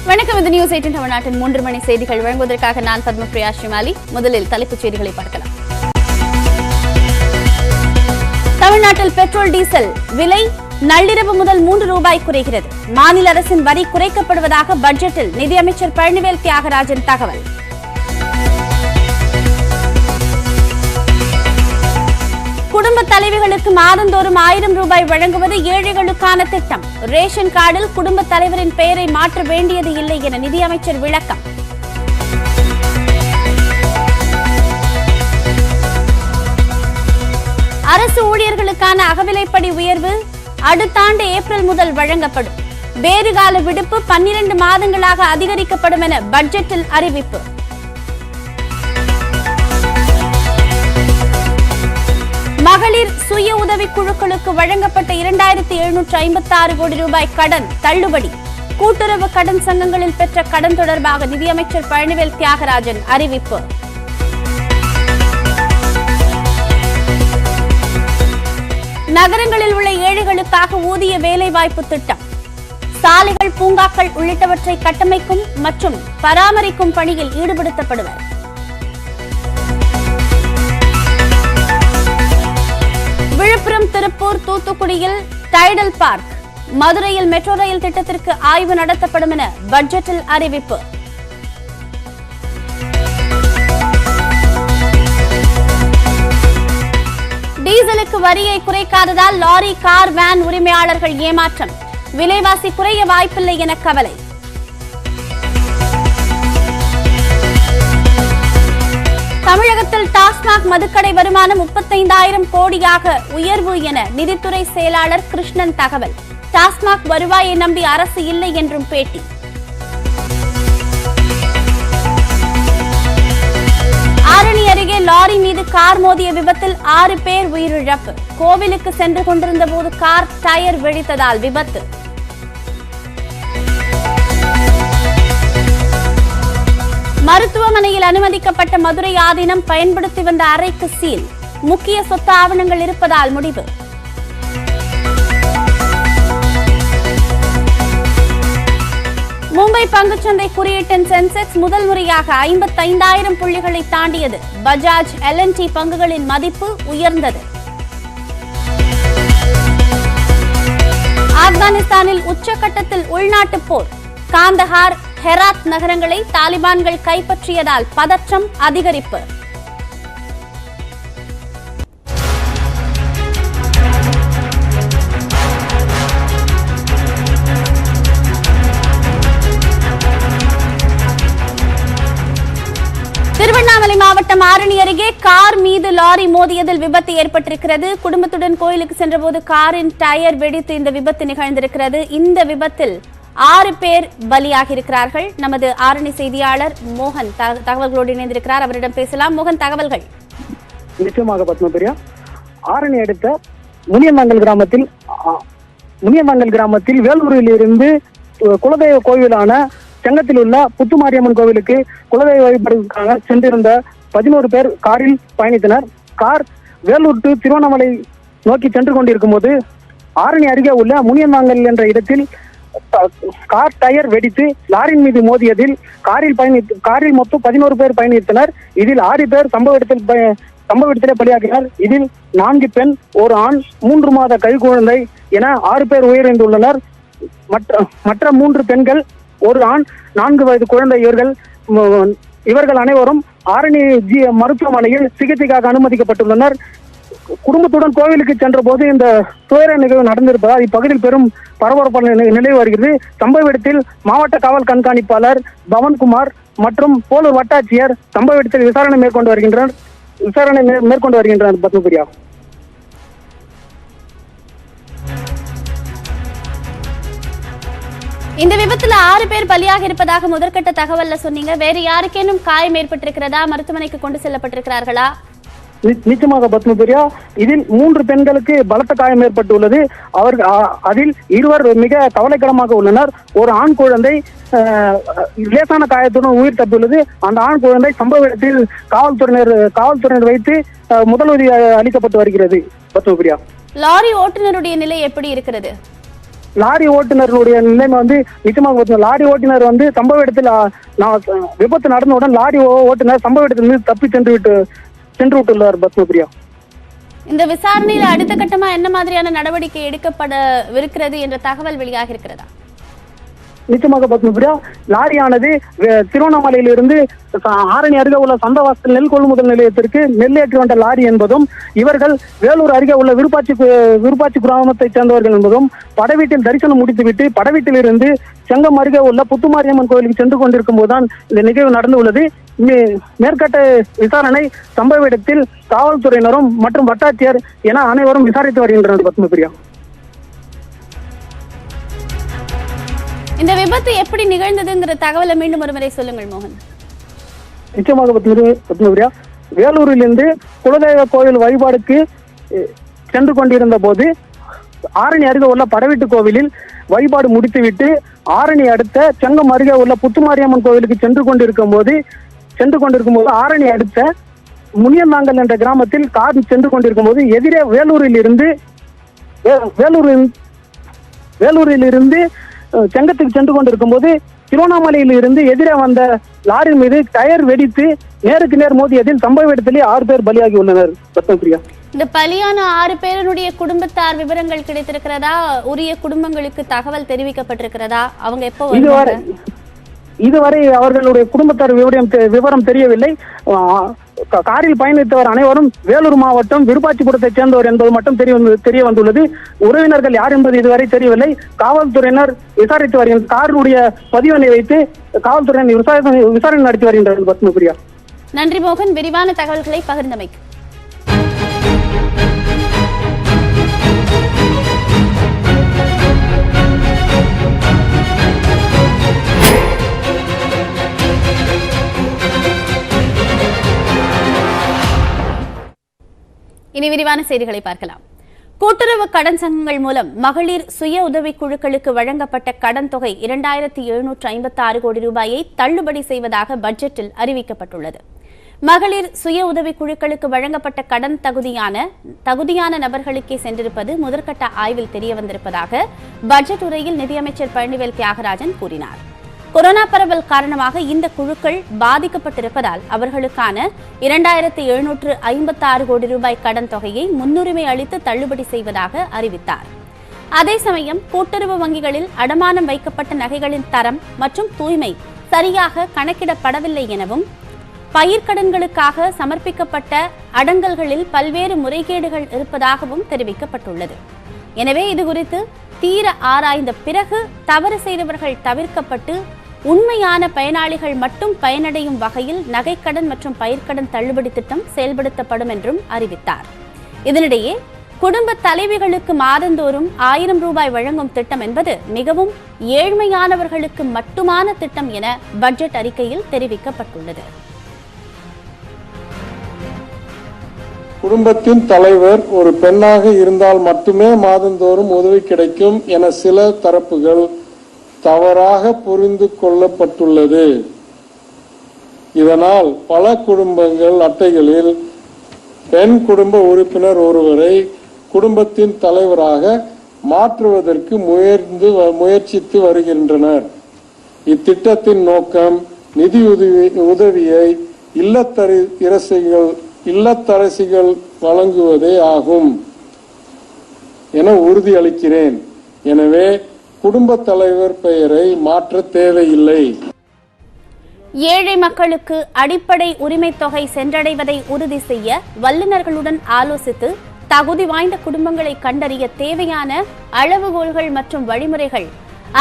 வணக்கம். இது நியூஸ் 18 தமிழ்நாட்டின் 3 மணி செய்திகள் வழங்குவதற்காக நான் பத்மபிரியா ஸ்ரீமாலி. முதலில் தலைப்புச் செய்திகளை பார்க்கலாம். தமிழ்நாட்டில் பெட்ரோல் டீசல் விலை நள்ளிரவு முதல் 3 ரூபாய் குறைகிறது. மாநில அரசின் வரி குறைக்கப்படுவதாக பட்ஜெட்டில் நிதியமைச்சர் பழனிவேல் தியாகராஜன் தகவல். குடும்ப தலைவிகளுக்கு மாதந்தோறும் 1000 ரூபாய் வழங்குவது ஏழைகளுக்கான திட்டம். ரேஷன் கார்டில் குடும்ப தலைவரின் பெயரை மாற்ற வேண்டியது இல்லை என நிதியமைச்சர் விளக்கம். அரசு ஊழியர்களுக்கான அகவிலைப்படி உயர்வு அடுத்த ஆண்டு ஏப்ரல் முதல் வழங்கப்படும். வேறுகால விடுப்பு 12 மாதங்களாக அதிகரிக்கப்படும் என பட்ஜெட்டில் அறிவிப்பு. மகளிர் சுய உதவி குழுக்களுக்கு வழங்கப்பட்ட 2756 கோடி ரூபாய் கடன் தள்ளுபடி. கூட்டுறவு கடன் சங்கங்களில் பெற்ற கடன் தொடர்பாக நிதியமைச்சர் பழனிவேல் தியாகராஜன் அறிவிப்பு. நகரங்களில் உள்ள ஏழைகளுக்காக ஊதிய வேலைவாய்ப்பு திட்டம். சாலைகள், பூங்காக்கள் உள்ளிட்டவற்றை கட்டமைக்கும் மற்றும் பராமரிக்கும் பணியில் ஈடுபடுத்தப்படுவர். விழுப்புரம், திருப்பூர், தூத்துக்குடியில் டைடல் பார்க், மதுரையில் மெட்ரோ ரயில் திட்டத்திற்கு ஆய்வு நடத்தப்படும் என பட்ஜெட்டில் அறிவிப்பு. டீசலுக்கு வரியை குறைக்காததால் லாரி, கார், வேன் உரிமையாளர்கள் ஏமாற்றம். விலைவாசி குறைய வாய்ப்பில்லை என கவலை. தமிழகத்தில் டாஸ்மாக் மதுக்கடை வருமானம் 35,000 கோடியாக உயர்வு என நிதித்துறை செயலாளர் கிருஷ்ணன் தகவல். டாஸ்மாக் வருவாயை நம்பி அரசு இல்லை என்றும் பேட்டி. ஆரணி அருகே லாரி மீது கார் மோதிய விபத்தில் 6 பேர் உயிரிழப்பு. கோவிலுக்கு சென்று கொண்டிருந்த போது கார் டயர் வெடித்ததால் விபத்து. மருத்துவமனையில் அனுமதிக்கப்பட்ட மதுரை ஆதீனம் பயன்படுத்தி வந்த அறைக்கு சீல். முக்கிய சொத்து ஆவணங்கள் இருப்பதால் முடிவு. மும்பை பங்குச்சந்தை குறியீட்டின் சென்செக்ஸ் முதல் முறையாக 55,000 புள்ளிகளை தாண்டியது. பஜாஜ், L&T பங்குகளின் மதிப்பு உயர்ந்தது. ஆப்கானிஸ்தானில் உச்சகட்டத்தில் உள்நாட்டு போர். காந்தஹார், ஹெராத் நகரங்களை தாலிபான்கள் கைப்பற்றியதால் பதற்றம் அதிகரிப்பு. திருவண்ணாமலை மாவட்டம் ஆரணி அருகே கார் மீது லாரி மோதியதில் விபத்து ஏற்பட்டிருக்கிறது. குடும்பத்துடன் கோயிலுக்கு சென்றபோது காரின் டயர் வெடித்து இந்த விபத்து நிகழ்ந்திருக்கிறது. இந்த விபத்தில் 6 பேர் பலியாகி இருக்கிறார்கள். நமது ஆரணி செய்தியாளர் மோகன் தகவல்களோடு இணைந்திருக்கிறார். அவரிடம் பேசலாம். மோகன், தகவல்கள். நிச்சயமாக பத்மபிரியா, ஆரணி அடுத்த முனியமங்கல் கிராமத்தில் வேலூரில் இருந்து குலதெய்வ கோவிலான செங்கத்தில் உள்ள புத்துமாரியம்மன் கோவிலுக்கு குலதெய்வ வழிபாடுக்காக சென்றிருந்த 11 பேர் காரில் பயணித்தனர். கார் வேலூர் டு திருவண்ணாமலை நோக்கி சென்று கொண்டிருக்கும் போது ஆரணி அருகே உள்ள முனியமங்கல் என்ற இடத்தில் கார் டயர் வெடித்து லாரியின் மீது மோதியதில் காரில் மொத்தம் 11 பேர் பயணித்தனர். இதில் 6 பேர் சம்பவ இடத்திலே பலியாகினர். இதில் 4 பெண், 1 ஆண், 3 மாத கைக்குழந்தை என 6 பேர் உயிரிழந்துள்ளனர். மற்ற 3 பெண்கள், 1 ஆண், 4 வயது குழந்தை இவர்கள் அனைவரும் ஆரணி மருத்துவமனையில் சிகிச்சைக்காக அனுமதிக்கப்பட்டுள்ளனர். குடும்பத்துடன் கோவிலுக்கு சென்ற போது இந்த துயர நிகழ்வு நடந்திருப்பதால் இப்பகுதியில் பெரும் பரபரப்பான நிலவி வருகிறது. சம்பவ இடத்தில் மாவட்ட காவல் கண்காணிப்பாளர் பவன்குமார் மற்றும் போலூர் வட்டாட்சியர் சம்பவ இடத்தில் விசாரணை மேற்கொண்டு வருகின்றனர். பத்மபிரியா, இந்த விபத்துல 6 பேர் பலியாக இருப்பதாக முதற்கட்ட தகவல்ல சொன்னீங்க. வேறு யாருக்கேனும் காயம் ஏற்பட்டிருக்கிறதா? மருத்துவமனைக்கு கொண்டு செல்லப்பட்டிருக்கிறார்களா? நிச்சயமாக பத்மபிரியா, இதில் 3 பெண்களுக்கு பலத்த காயம் ஏற்பட்டுள்ளது. அதில் 2 மிக கவலைக்கிடமாக உள்ளனர். 1 ஆண் குழந்தை லேசான காயத்துடன் உயிர் தப்பியுள்ளது. அந்த ஆண் குழந்தை சம்பவ இடத்தில் காவல்துறையினர் வைத்து முதலுதவி அளிக்கப்பட்டு வருகிறது. பத்மபிரியா, லாரி ஓட்டுநருடைய நிலை எப்படி இருக்கிறது? லாரி ஓட்டுநருடைய நிலைமை வந்து நிச்சயமாக லாரி ஓட்டுநர் வந்து சம்பவ இடத்தில் விபத்து நடந்தவுடன் லாரி ஓட்டுநர் சம்பவ இடத்திலிருந்து தப்பி சென்று விட்டுள்ளார் பத்மபிரியா. இந்த விசாரணையில அடுத்த கட்டமா என்ன மாதிரியான நடவடிக்கை எடுக்கப்படவிருக்கிறது என்ற தகவல் வெளியாக இருக்கிறதா? நிச்சயமாக பத்மபிரியா, லாரியானது திருவண்ணாமலையிலிருந்து ஆரணி அருகே உள்ள சந்தவாசல் நெல் கொள்முதல் நிலையத்திற்கு நெல் ஏற்றி வந்த லாரி என்பதும் இவர்கள் வேலூர் அருகே உள்ள விருப்பாச்சி கிராமத்தைச் சேர்ந்தவர்கள் என்பதும் படவீட்டில் தரிசனம் முடித்துவிட்டு படவீட்டிலிருந்து செங்கம் அருகே உள்ள புத்துமாரியம்மன் கோயிலுக்கு சென்று கொண்டிருக்கும் போதுதான் இந்த நிகழ்வு நடந்து உள்ளது. மேற்கட்ட விசாரணை சம்பவ இடத்தில் காவல்துறையினரும் மற்றும் வட்டாட்சியர் என அனைவரும் விசாரித்து வருகின்றனர் பத்மபிரியா. இந்த விபத்து எப்படி நிகழ்ந்ததுங்கிற தகவலை மீண்டும் ஒருமுறை சொல்லுங்கள் மோகன். நிச்சயமாக பத்மபிரியா, வேலூரிலிருந்து குலதெய்வ கோவில் வழிபாடுக்கு சென்று கொண்டிருந்த போது ஆரணி அருகே உள்ள படவீட்டு கோவிலில் வழிபாடு முடித்துவிட்டு ஆரணி அடுத்த செங்கம் அருகே உள்ள புத்துமாரியம்மன் கோவிலுக்கு சென்று கொண்டிருக்கும் போது ஆரணி அடுத்த முனியந்தாங்கல் என்ற கிராமத்தில் கார் சென்று கொண்டிருக்கும் போது எதிரே வேலூரிலிருந்து செங்கத்துக்கு சென்று கொண்டிருக்கும் போது திருவண்ணாமலையில் இருந்து எதிரே வந்த லாரி மீது டயர் வெடித்து நேருக்கு நேர் மோதியதில் சம்பவ இடத்திலே 6 பேர் பலியாகி உள்ளனர் பத்மபிரியா. இந்த பலியான 6 பேருடைய குடும்பத்தார் விவரங்கள் கிடைத்திருக்கிறதா? உரிய குடும்பங்களுக்கு தகவல் தெரிவிக்கப்பட்டிருக்கிறதா? அவங்க எப்போ இதுவரை அவர்களுடைய குடும்பத்தார் விவரம் தெரியவில்லை. காரில் பயணித்தவர் அனைவரும் வேலூர் மாவட்டம் விருப்பாச்சிபுரத்தைச் சேர்ந்தவர் என்பது மட்டும் தெரிய வந்துள்ளது. உறவினர்கள் யார் என்பது இதுவரை தெரியவில்லை. காவல்துறையினர் விசாரித்து வருகின்றனர். காரினுடைய பதிவெண்ணை வைத்து காவல்துறையினர் விசாரணை நடத்தி வருகின்றனர் பத்மபிரியா. நன்றி மோகன், விரிவான தகவல்களை பகிர்ந்தமைக்கு. இனி விரிவான செய்திகளை பார்க்கலாம். கூட்டுறவு கடன் சங்கங்கள் மூலம் மகளிர் சுய உதவிக் குழுக்களுக்கு வழங்கப்பட்ட கடன் தொகை 2756 கோடி ரூபாயை தள்ளுபடி செய்வதாக பட்ஜெட்டில் அறிவிக்கப்பட்டுள்ளது. மகளிர் சுய உதவிக் குழுக்களுக்கு வழங்கப்பட்ட கடன் தகுதியான நபர்களுக்கே சென்றிருப்பது முதற்கட்ட ஆய்வில் தெரியவந்திருப்பதாக பட்ஜெட் உரையில் நிதியமைச்சர் பழனிவேல் தியாகராஜன் கூறினார். கொரோனா பரவல் காரணமாக இந்த குழுக்கள் பாதிக்கப்பட்டிருப்பதால் அவர்களுக்கான 2756 கோடி ரூபாய் கடன் தொகையை முன்னுரிமை அளித்து தள்ளுபடி செய்வதாக அறிவித்தார். அதே சமயம் கூட்டுறவு வங்கிகளில் அடமானம் வைக்கப்பட்ட நகைகளின் தரம் மற்றும் தூய்மை சரியாக கணக்கிடப்படவில்லை எனவும் பயிர்க்கடன்களுக்காக சமர்ப்பிக்கப்பட்ட அடங்கல்களில் பல்வேறு முறைகேடுகள் இருப்பதாகவும் தெரிவிக்கப்பட்டுள்ளது. எனவே இதுகுறித்து தீர ஆராய்ந்த பிறகு தவறு செய்தவர்கள் தவிர்க்கப்பட்டு உண்மையான பயனாளிகள் மட்டும் பயனடையும் வகையில் நகைக்கடன் மற்றும் பயிர்க்கடன் தள்ளுபடி திட்டம் செயல்படுத்தப்படும் என்றும் அறிவித்தார். இதனிடையே குடும்ப தலைவிகளுக்கு மாதந்தோறும் 1000 ரூபாய் வழங்கும் திட்டம் என்பது மிகவும் ஏழ்மையானவர்களுக்கு மட்டுமான திட்டம் என பட்ஜெட் அறிக்கையில் தெரிவிக்கப்பட்டுள்ளது. குடும்பத்தின் தலைவர் ஒரு பெண்ணாக இருந்தால் மட்டுமே மாதந்தோறும் உதவி கிடைக்கும் என சில தரப்புகள் தவறாக புரிந்து கொள்ளப்பட்டுள்ளது. இதனால் பல குடும்பங்கள் அட்டைகளில் பெண் குடும்ப உறுப்பினர் ஒருவரை குடும்பத்தின் தலைவராக மாற்றுவதற்கு முயற்சித்து வருகின்றனர். இத்திட்டத்தின் நோக்கம் நிதி உதவியை இல்லத்தரசிகள் வழங்குவதே ஆகும் என உறுதியளிக்கிறேன். எனவே குடும்ப தலைவர் பெயரை மாற்ற தேவையில்லை. ஏழை மக்களுக்கு அடிப்படை உரிமை தொகை சென்றடைவதை உறுதி செய்ய வல்லுநர்களுடன் ஆலோசித்து தகுதி வாய்ந்த குடும்பங்களை கண்டறிய தேவையான அளவுகோல்கள் மற்றும் வழிமுறைகள்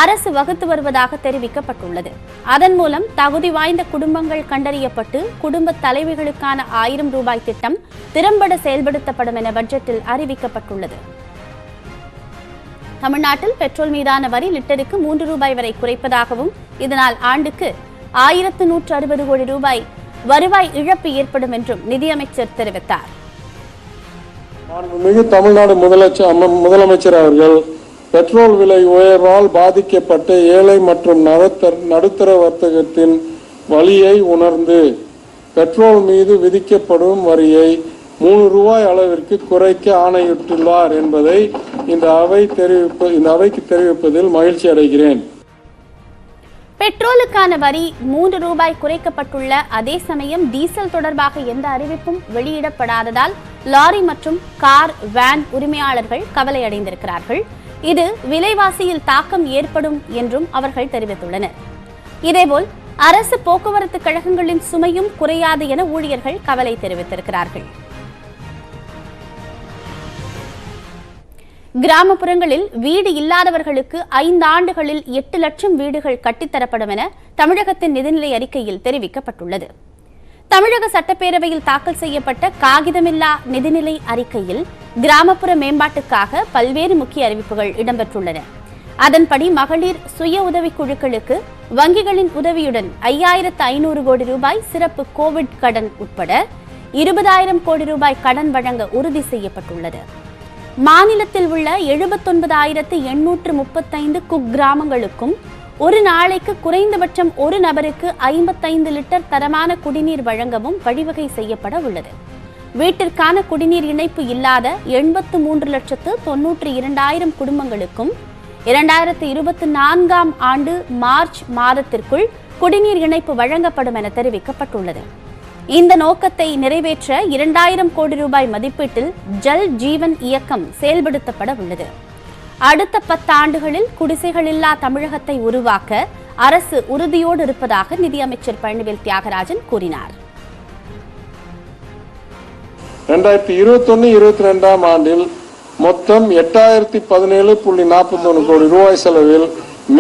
அரசு வகுத்து வருவதாக தெரிவிக்கப்பட்டுள்ளது. அதன் மூலம் தகுதி வாய்ந்த குடும்பங்கள் கண்டறியப்பட்டு குடும்ப தலைவிகளுக்கான 1000 ரூபாய் திட்டம் திறம்பட செயல்படுத்தப்படும் என பட்ஜெட்டில் அறிவிக்கப்பட்டுள்ளது. தமிழ்நாட்டில் பெட்ரோல் மீதான வரி லிட்டருக்கு 3 ரூபாய் வரை குறைப்பதாகவும் இதனால் ஆண்டுக்கு 1160 கோடி ரூபாய் வருவாய் இழப்பு ஏற்படும் என்றும் நிதியமைச்சர் தெரிவித்தார். தமிழ்நாடு முதலமைச்சர் அவர்கள் பெட்ரோல் விலை உயர்வால் பாதிக்கப்பட்ட ஏழை மற்றும் நடுத்தர வர்த்தகத்தின் வலியை உணர்ந்து பெட்ரோல் மீது விதிக்கப்படும் வரியை ரூபாய் அளவிற்கு குறைக்க ஆணையிட்டுள்ளார் என்பதை இந்த அவைக்கு தெரிவிப்பதில் மகிழ்ச்சி அடைகிறேன். பெட்ரோலுக்கான வரி 3 ரூபாய் குறைக்கப்பட்டுள்ள அதே சமயம் டீசல் தொடர்பாக எந்த அறிவிப்பும் வெளியிடப்படாததால் லாரி மற்றும் கார், வேன் உரிமையாளர்கள் கவலையடைந்திருக்கிறார்கள். இது விலைவாசியில் தாக்கம் ஏற்படும் என்றும் அவர்கள் தெரிவித்துள்ளனர். இதேபோல் அரசு போக்குவரத்து கழகங்களின் சுமையும் குறையாது என ஊழியர்கள் கவலை தெரிவித்திருக்கிறார்கள். கிராமப்புறங்களில் வீடு இல்லாதவர்களுக்கு 5 ஆண்டுகளில் 8 லட்சம் வீடுகள் கட்டித்தரப்படும் என தமிழகத்தின் நிதிநிலை அறிக்கையில் தெரிவிக்கப்பட்டுள்ளது. தமிழக சட்டப்பேரவையில் தாக்கல் செய்யப்பட்ட காகிதமில்லா நிதிநிலை அறிக்கையில் கிராமப்புற மேம்பாட்டுக்காக பல்வேறு முக்கிய அறிவிப்புகள் இடம்பெற்றுள்ளன. அதன்படி மகளிர் சுய உதவிக் குழுக்களுக்கு வங்கிகளின் உதவியுடன் 5500 கோடி ரூபாய் சிறப்பு கோவிட் கடன் உட்பட 20000 கோடி ரூபாய் கடன் வழங்க உறுதி செய்யப்பட்டுள்ளது. மாநிலத்தில் உள்ள 79835 குக்கிராமங்களுக்கும் ஒரு நாளைக்கு குறைந்தபட்சம் ஒரு நபருக்கு 55 லிட்டர் தரமான குடிநீர் வழங்கவும் வழிவகை செய்யப்பட உள்ளது. வீட்டிற்கான குடிநீர் இணைப்பு இல்லாத 83,92,000 குடும்பங்களுக்கும் 2024ஆம் ஆண்டு மார்ச் மாதத்திற்குள் குடிநீர் இணைப்பு வழங்கப்படும் என தெரிவிக்கப்பட்டுள்ளது. இந்த நோக்கத்தை நிறைவேற்ற 2000 கோடி ரூபாய் மதிப்பீட்டில் ஜல் ஜீவன் இயக்கம் செயல்படுத்தப்பட உள்ளது. அடுத்த 10 ஆண்டுகளில் குடிசைகள் இல்லா தமிழகத்தை உருவாக்க அரசு உறுதியோடு இருப்பதாக நிதியமைச்சர் பழனிவேல் தியாகராஜன் கூறினார். 2021-22ஆம் ஆண்டில் மொத்தம் 8017.41 கோடி ரூபாய் செலவில்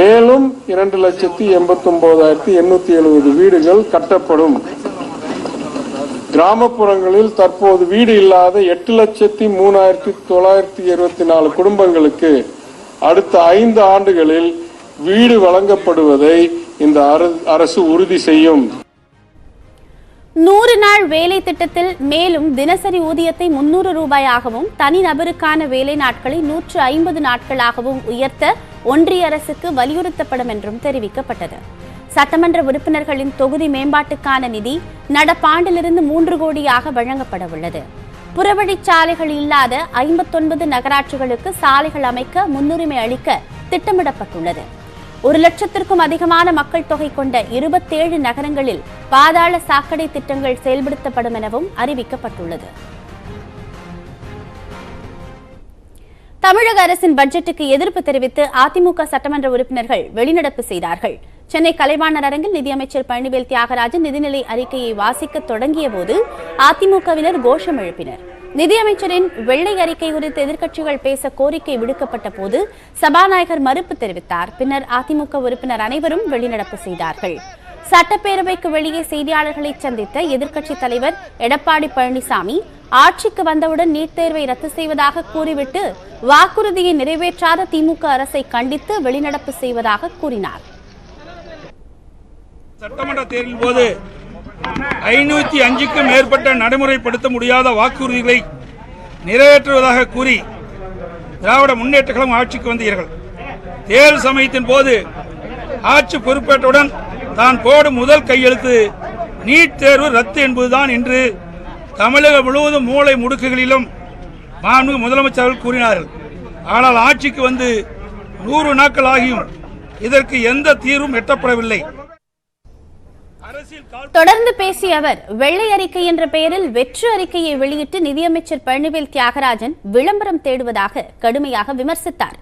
மேலும் 2,89,870 வீடுகள் கட்டப்படும். கிராமப்புறங்களில் தற்போது வீடு இல்லாத 8,03,924 குடும்பங்களுக்கு அடுத்த 5 ஆண்டுகளில் வீடு வழங்கப்படுவதை இந்த அரசு உறுதி செய்யும். 100 நாள் வேலை திட்டத்தில் மேலும் தினசரி ஊதியத்தை 300 ரூபாயாகவும் தனிநபருக்கான வேலை நாட்களை 150 நாட்களாகவும் உயர்த்த ஒன்றிய அரசுக்கு வலியுறுத்தப்படும் என்றும் தெரிவிக்கப்பட்டது. சட்டமன்ற உறுப்பினர்களின் தொகுதி மேம்பாட்டுக்கான நிதி நடப்பாண்டிலிருந்து 3 கோடியாக வழங்கப்பட உள்ளது. புறவழிச்சாலைகள் இல்லாத 59 நகராட்சிகளுக்கு சாலைகள் அமைக்க முன்னுரிமை அளிக்க திட்டமிடப்பட்டுள்ளது. 1 லட்சத்திற்கும் அதிகமான மக்கள் தொகை கொண்ட 27 நகரங்களில் பாதாள சாக்கடை திட்டங்கள் செயல்படுத்தப்படும் எனவும் அறிவிக்கப்பட்டுள்ளது. தமிழக அரசின் பட்ஜெட்டுக்கு எதிர்ப்பு தெரிவித்து அதிமுக சட்டமன்ற உறுப்பினர்கள் வெளிநடப்பு செய்தார்கள். சென்னை கலைவாணர் அரங்கில் நிதியமைச்சர் பழனிவேல் தியாகராஜன் நிதிநிலை அறிக்கையை வாசிக்க தொடங்கிய போது அதிமுகவினர் கோஷம் எழுப்பினர். நிதியமைச்சரின் வெள்ளை அறிக்கை குறித்து எதிர்க்கட்சிகள் பேச கோரிக்கை விடுக்கப்பட்ட போது சபாநாயகர் மறுப்பு தெரிவித்தார். பின்னர் அதிமுக உறுப்பினர் அனைவரும் வெளிநடப்பு செய்தார்கள். சட்டப்பேரவைக்கு வெளியே செய்தியாளர்களை சந்தித்த எதிர்க்கட்சித் தலைவர் எடப்பாடி பழனிசாமி ஆட்சிக்கு வந்தவுடன் நீட் தேர்வை ரத்து செய்வதாக கூறிவிட்டு வாக்குறுதியை நிறைவேற்றாத திமுக அரசை கண்டித்து வெளிநடப்பு செய்வதாக கூறினார். சட்டமன்ற தேர்தலின் போது 505க்கும் மேற்பட்ட நடைமுறைப்படுத்த முடியாத வாக்குறுதிகளை நிறைவேற்றுவதாக கூறி திராவிட முன்னேற்ற கழகம் ஆட்சிக்கு வந்தீர்கள். தேர்தல் சமயத்தின் போது ஆட்சி பொறுப்பேற்றவுடன் தான் போடும் முதல் கையெழுத்து நீட் தேர்வு ரத்து என்பதுதான் என்று தமிழகம் முழுவதும் மூலை முடுக்குகளிலும் மாண்புமிகு முதலமைச்சர்கள் கூறினார்கள். ஆனால் ஆட்சிக்கு வந்து 100 நாட்கள் ஆகியும் இதற்கு எந்த தீர்வும் எட்டப்படவில்லை. தொடர்ந்து பேசிய அவர் வெள்ளை அறிக்கை என்ற பெயரில் வெற்று அறிக்கையை வெளியிட்டு நிதியமைச்சர் பழனிவேல் தியாகராஜன் விளம்பரம் தேடுவதாக கடுமையாக விமர்சித்தார்.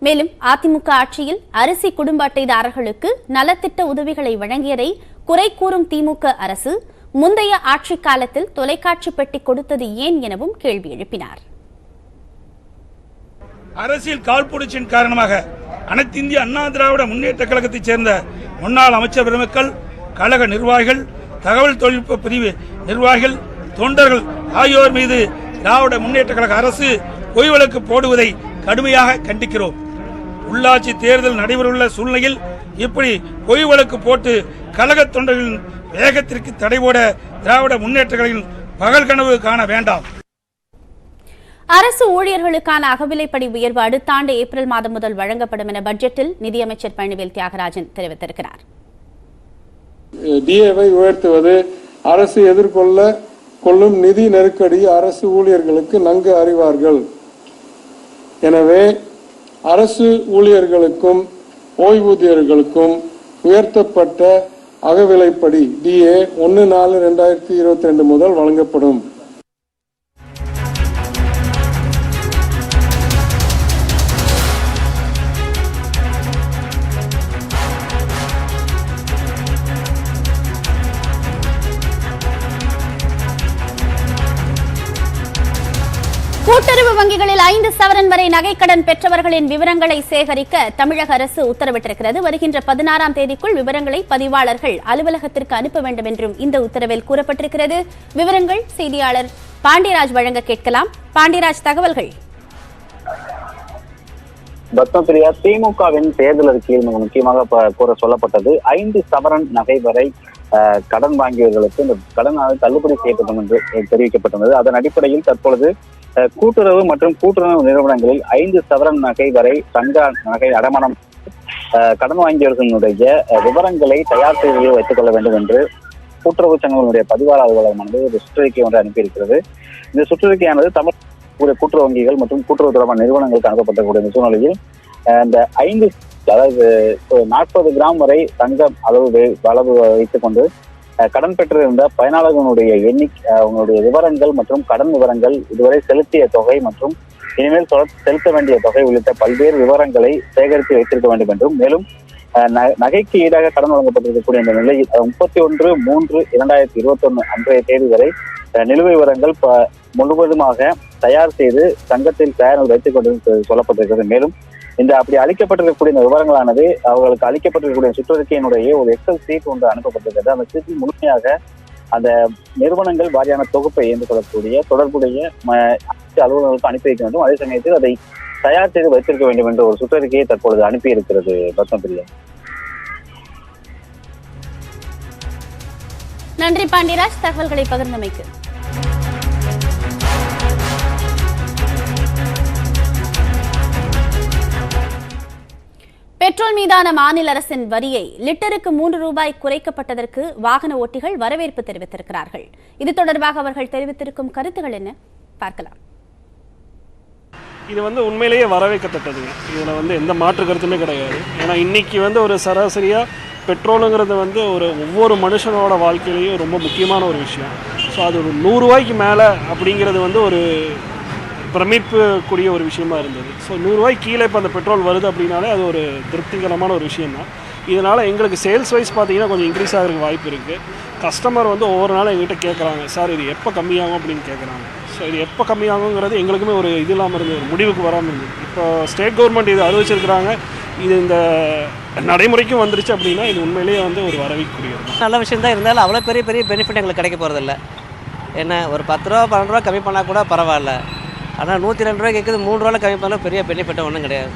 மேலும் அதிமுக ஆட்சியில் அரிசி குடும்ப அட்டைதாரர்களுக்கு நலத்திட்ட உதவிகளை வழங்கியதை குறை கூறும் திமுக அரசு முந்தைய ஆட்சி காலத்தில் தொலைக்காட்சி பெட்டி கொடுத்தது ஏன் எனவும் கேள்வி எழுப்பினார். அரசியல் காழ்ப்புணர்ச்சியின் காரணமாக அனைத்து இந்திய அண்ணா திராவிட முன்னேற்ற கழகத்தைச் சேர்ந்த முன்னாள் அமைச்சர் பெருமக்கள், கழக நிர்வாகிகள், தகவல் தொழில்நுட்ப பிரிவு நிர்வாகிகள், தொண்டர்கள் ஆகியோர் மீது திராவிட முன்னேற்ற கழக அரசு பொய் வழக்கு போடுவதை கடுமையாக கண்டிக்கிறோம். உள்ளாட்சி தேர்தல் நடைபெறவுள்ள சூழ்நிலையில் இப்படி பொய் வழக்கு போட்டு கழக தொண்டர்களின் வேகத்திற்கு தடை போட திராவிட முன்னேற்ற கழகம் பகல் கனவு காண வேண்டாம். அரசு ஊழியர்களுக்கான அகவிலைப்படி உயர்வு அடுத்த ஆண்டு ஏப்ரல் மாதம் முதல் வழங்கப்படும் என பட்ஜெட்டில் நிதியமைச்சர் பழனிவேல் தியாகராஜன் தெரிவித்திருக்கிறார். டிஏவை உயர்த்துவது அரசு எதிர்கொள்ள கொள்ளும் நிதி நெருக்கடி அரசு ஊழியர்களுக்கு நன்கு அறிவார்கள். எனவே அரசு ஊழியர்களுக்கும் ஓய்வூதியர்களுக்கும் உயர்த்தப்பட்ட அகவிலைப்படி DA 1/4/2022 முதல் வழங்கப்படும். கூட்டுறவு வங்கிகளில் 5 சவரன் வரை நகைக்கடன் பெற்றவர்களின் விவரங்களை சேகரிக்க தமிழக அரசு உத்தரவிட்டிருக்கிறது. வருகின்ற 16ஆம் தேதிக்குள் விவரங்களை பதிவாளர்கள் அலுவலகத்திற்கு அனுப்ப வேண்டும் என்றும் இந்த உத்தரவில் கூறப்பட்டிருக்கிறது. விவரங்கள் செய்தியாளர் பாண்டியராஜ் வழங்க கேட்கலாம். பாண்டியராஜ், தகவல்கள். பத்மபிரியா, திமுகவின் தேர்தல் அறிக்கையில் மிக முக்கியமாக கூற சொல்லப்பட்டது 5 சவரன் நகை வரை கடன் வாங்கியவர்களுக்கு இந்த கடன் தள்ளுபடி செய்யப்படும் என்று தெரிவிக்கப்பட்டுள்ளது. அதன் அடிப்படையில் தற்பொழுது கூட்டுறவு மற்றும் கூட்டுறவு நிறுவனங்களில் 5 சவரன் நகை வரை தங்க நகை அடமானம் கடன் வாங்கியவர்களுடைய விவரங்களை தயார் செய்து வைத்துக் கொள்ள வேண்டும் என்று கூட்டுறவு சங்கங்களுடைய பதிவாளர் அலுவலகமானது ஒரு சுற்றறிக்கை ஒன்று அனுப்பியிருக்கிறது. இந்த சுற்றறிக்கையானது தமிழ் கூட்டுறவு வங்கிகள் மற்றும் கூட்டுறவு தொடர்பான நிறுவனங்களுக்கு அனுப்பப்பட்டக்கூடிய சூழ்நிலையில் இந்த 5 அதாவது 40 கிராம் வரை தங்கம் அளவு வைத்துக் கொண்டு கடன் பெற்றிருந்த பயனாளர்களுடைய அவங்களுடைய விவரங்கள் மற்றும் கடன் விவரங்கள், இதுவரை செலுத்திய தொகை மற்றும் இனிமேல் செலுத்த வேண்டிய தொகை உள்ளிட்ட பல்வேறு விவரங்களை சேகரித்து வைத்திருக்க வேண்டும் என்றும், மேலும் நகைக்கு ஈடாக கடன் வழங்கப்பட்டிருக்கக்கூடிய இந்த நிலையில் 31/3/2021 அன்றைய தேதி வரை நிலுவை விவரங்கள் முழுவதுமாக தயார் செய்து சங்கத்தில் தயார் வைத்துக் கொண்டு சொல்லப்பட்டிருக்கிறது. மேலும் இந்த அப்படி அளிக்கப்பட்டிருக்கக்கூடிய இந்த விவரங்களானது அவர்களுக்கு அளிக்கப்பட்டிருக்கக்கூடிய சுற்றறிக்கையினுடைய ஒரு எக்ஸல் சீட் ஒன்று அனுப்பப்பட்டிருக்கிறது. அந்த சீட்டில் முழுமையாக அந்த நிறுவனங்கள் வாரியான தொகுப்பை என்று சொல்லக்கூடிய தொடர்புடைய அலுவலர்களுக்கு அனுப்பி வைக்க வேண்டும். அதே சமயத்தில் அதை தயார் செய்து வைத்திருக்க வேண்டும் என்ற ஒரு சுற்றறிக்கையை தற்பொழுது அனுப்பி இருக்கிறது. பத்மபிரியா, நன்றி பாண்டியராஜ், தகவல்களை பகிர்ந்தமைக்கு. பெட்ரோல் மீதான மாநில அரசின் வரியை லிட்டருக்கு 3 ரூபாய் குறைக்கப்பட்டதற்கு வாகன ஓட்டிகள் வரவேற்பு தெரிவித்திருக்கிறார்கள். இது தொடர்பாக அவர்கள் தெரிவித்திருக்கும் கருத்துகள் என்ன பார்க்கலாம். இது உண்மையிலேயே வரவேற்கத்தக்கதுங்க. இதில் எந்த மாற்று கருத்துமே கிடையாது. ஏன்னா இன்னைக்கு ஒரு சராசரியாக பெட்ரோலுங்கிறது ஒவ்வொரு மனுஷனோட வாழ்க்கையிலையும் ரொம்ப முக்கியமான ஒரு விஷயம். ஸோ அது ஒரு 100 ரூபாய்க்கு மேலே அப்படிங்கிறது ஒரு பிரமிப்புக்குரிய ஒரு விஷயமா இருந்தது. ஸோ 100 ரூபாய்க்கு கீழே இப்போ அந்த பெட்ரோல் வருது அப்படின்னாலே அது ஒரு திருப்திகரமான ஒரு விஷயம் தான். இதனால் எங்களுக்கு சேல்ஸ் வைஸ் பார்த்தீங்கன்னா கொஞ்சம் இன்க்ரீஸ் ஆகிறதுக்கு வாய்ப்பு இருக்குது. கஸ்டமர் ஒவ்வொரு நாளும் எங்ககிட்ட கேட்குறாங்க, சார் இது எப்போ கம்மியாகும் அப்படின்னு கேட்குறாங்க. ஸோ இது எப்போ கம்மியாகுங்கிறது எங்களுக்குமே ஒரு இது இல்லாமல் இருந்தது, ஒரு முடிவுக்கு வராமல் இருந்தது. இப்போ ஸ்டேட் கவர்மெண்ட் இது அறிவிச்சிருக்கிறாங்க, இது இந்த நடைமுறைக்கும் வந்துருச்சு அப்படின்னா இது உண்மையிலேயே ஒரு வரவேற்கக்கூடியது நல்ல விஷயம் தான். இருந்தாலும் அவ்வளோ பெரிய பெனிஃபிட் எங்களுக்கு கிடைக்க போகிறதில்ல. என்ன ஒரு 10 ரூபா 12 ரூபா கம்மி பண்ணால் கூட பரவாயில்ல. ஆனால் 102 ரூபாய் கேட்குது, 3 ரூபாயில் கம்மி பண்ணால் பெரிய பெனிஃபிட் ஒன்றும் கிடையாது.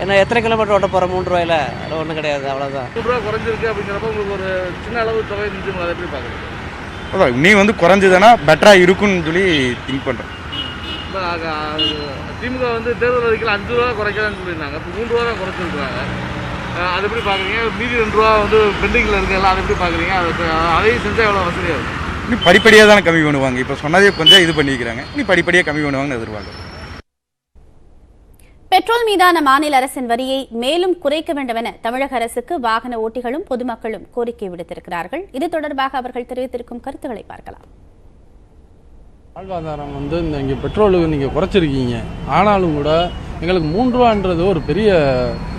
ஏன்னா எத்தனை கிலோமீட்டர் ஓட்ட போகிறோம் 3 ரூபாயில், அது ஒன்றும் கிடையாது, அவ்வளோதான். 3 ரூபா குறைஞ்சிருக்கு அப்படிங்கிறப்ப உங்களுக்கு ஒரு சின்ன அளவு தொகை நின்று அதை எப்படி பார்க்குறீங்க? அதான் நீ குறைஞ்சதுன்னா பெட்டராக இருக்குன்னு சொல்லி திங்க் பண்ணுறேன். இப்போ திமுக தேர்தல் அறிக்கையில் 5 ரூபா குறைக்கலான்னு சொல்லியிருந்தாங்க, இப்போ 3 ரூபா தான் குறைச்சிருக்காங்க. அதை எப்படி பார்க்குறீங்க? மீதி 2 ரூபா பெண்டிங்கில் இருக்குல்ல, அதை எப்படி பார்க்குறீங்க? அதையும் செஞ்சால் எவ்வளோ வசதியாக இருக்கும்? நீ படிப்படியாக தானே கம்மி பண்ணுவாங்க. இப்போ சொன்னதே கொஞ்சம் இது பண்ணிக்கிறாங்க, நீ படிப்படியாக கம்மி பண்ணுவாங்கன்னு எதிர்பார்க்குறேன். பெட்ரோல் மீதான மாநில அரசின் வரியை மேலும் குறைக்க வேண்டும் என தமிழக அரசுக்கு வாகன ஓட்டிகளும் பொதுமக்களும் கோரிக்கை விடுத்திருக்கிறார்கள். இது தொடர்பாக அவர்கள் தெரிவித்திருக்கும் கருத்துக்களை பார்க்கலாம். வாழ்வாதாரம் இங்கே பெட்ரோலுக்கு நீங்கள் குறைச்சிருக்கீங்க, ஆனாலும் கூட எங்களுக்கு 3 ரூபான்றது ஒரு பெரிய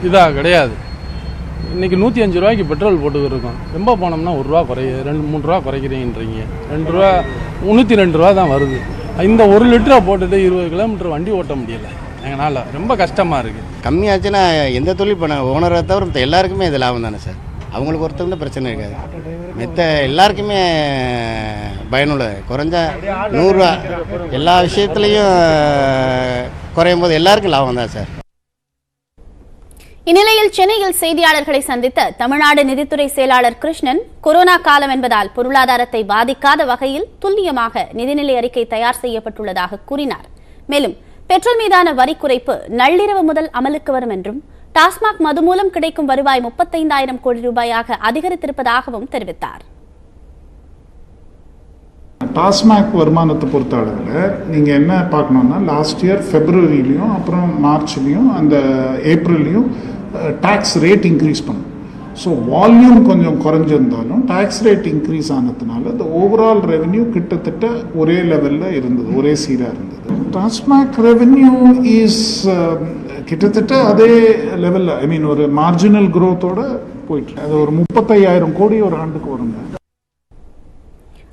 இதாக கிடையாது. இன்றைக்கி 105 ரூபாய்க்கு பெட்ரோல் போட்டுக்கிட்டு இருக்கோம். ரொம்ப போனோம்னா 1 ரூபா 3 ரூபா குறைக்கிறீங்கன்றீங்க. 2 ரூபா 102 ரூபா தான் வருது. இந்த 1 லிட்டரை போட்டுட்டு 20 கிலோமீட்டர் வண்டி ஓட்ட முடியலை. எங்களால் ரொம்ப கஷ்டமாக இருக்குது. கம்மியாச்சுன்னா எந்த தொழில் பண்ண ஓனரை தவிர மற்ற எல்லாருக்குமே இது லாபம் தானே சார். அவங்களுக்கு ஒருத்தவங்க பிரச்சனை இருக்காது, மற்ற எல்லாருக்குமே பயனுள்ள. குறைஞ்சா 100 ரூபா எல்லா விஷயத்துலையும் குறையும் போது எல்லாருக்கும் லாபம் தான் சார். இந்நிலையில் சென்னையில் செய்தியாளர்களை சந்தித்த தமிழ்நாடு நிதித்துறை செயலாளர் கிருஷ்ணன், கொரோனா காலம் என்பதால் பொருளாதாரத்தை பாதிக்காத வகையில் துல்லியமாக நிதிநிலை அறிக்கை தயார் செய்யப்பட்டுள்ளதாக கூறினார். மேலும் பெட்ரோல் மீதான வரி குறைப்பு நள்ளிரவு முதல் அமலுக்கு வரும் என்றும், டாஸ்மாக் மது மூலம் கிடைக்கும் வருவாய் 35,000 கோடி ரூபாயாக அதிகரித்திருப்பதாகவும் தெரிவித்தார். டாஸ்மாக் வருமானத்தை பொறுத்த அளவில் நீங்கள் என்ன பார்க்கணுன்னா லாஸ்ட் இயர் ஃபெப்ரவரிலையும் அப்புறம் மார்ச்லேயும் அந்த ஏப்ரல்லையும் டேக்ஸ் ரேட் இன்க்ரீஸ் பண்ணும். ஸோ வால்யூம் கொஞ்சம் குறைஞ்சிருந்தாலும் டேக்ஸ் ரேட் இன்க்ரீஸ் ஆனதுனால இந்த ஓவரால் ரெவென்யூ கிட்டத்தட்ட ஒரே லெவலில் இருந்தது, ஒரே சீராக இருந்தது. டாஸ்மாக் ரெவென்யூ இஸ் கிட்டத்தட்ட அதே லெவலில், ஐ மீன் ஒரு மார்ஜினல் க்ரோத்தோட போயிட்டு அது ஒரு 35,000 கோடி ஒரு ஆண்டுக்கு வருங்க.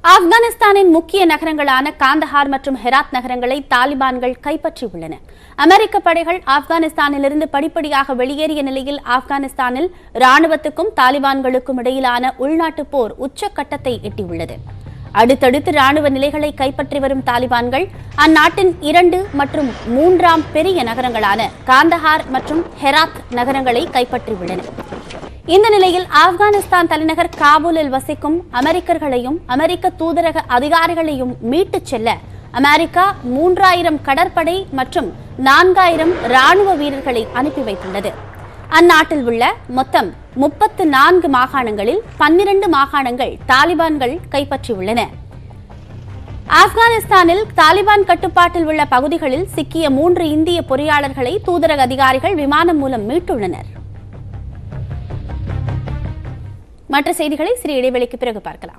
ஆப்கானிஸ்தானின் முக்கிய நகரங்களான காந்தஹார் மற்றும் ஹெராத் நகரங்களை தாலிபான்கள் கைப்பற்றியுள்ளன. அமெரிக்க படைகள் ஆப்கானிஸ்தானிலிருந்து படிப்படியாக வெளியேறிய நிலையில் ஆப்கானிஸ்தானில் ராணுவத்துக்கும் தாலிபான்களுக்கும் இடையிலான உள்நாட்டு போர் உச்சக்கட்டத்தை எட்டியுள்ளது. அடுத்தடுத்து ராணுவ நிலைகளை கைப்பற்றி வரும் தாலிபான்கள் அந்நாட்டின் 2 மற்றும் 3ஆம் பெரிய நகரங்களான காந்தஹார் மற்றும் ஹெராத் நகரங்களை கைப்பற்றியுள்ளன. இந்த நிலையில் ஆப்கானிஸ்தான் தலைநகர் காபூலில் வசிக்கும் அமெரிக்கர்களையும் அமெரிக்க தூதரக அதிகாரிகளையும் மீட்டுச் செல்ல அமெரிக்கா 3000 கடற்படை மற்றும் 4000 ராணுவ வீரர்களை அனுப்பி வைத்துள்ளது. அந்நாட்டில் உள்ள மொத்தம் 34 மாகாணங்களில் 12 மாகாணங்கள் தாலிபான்கள் கைப்பற்றியுள்ளன. ஆப்கானிஸ்தானில் தாலிபான் கட்டுப்பாட்டில் உள்ள பகுதிகளில் சிக்கிய 3 இந்திய பொறியாளர்களை தூதரக அதிகாரிகள் விமானம் மூலம் மீட்டுள்ளனர். மற்ற செய்திகளை சிறிய இடைவெளிக்கு பிறகு பார்க்கலாம்.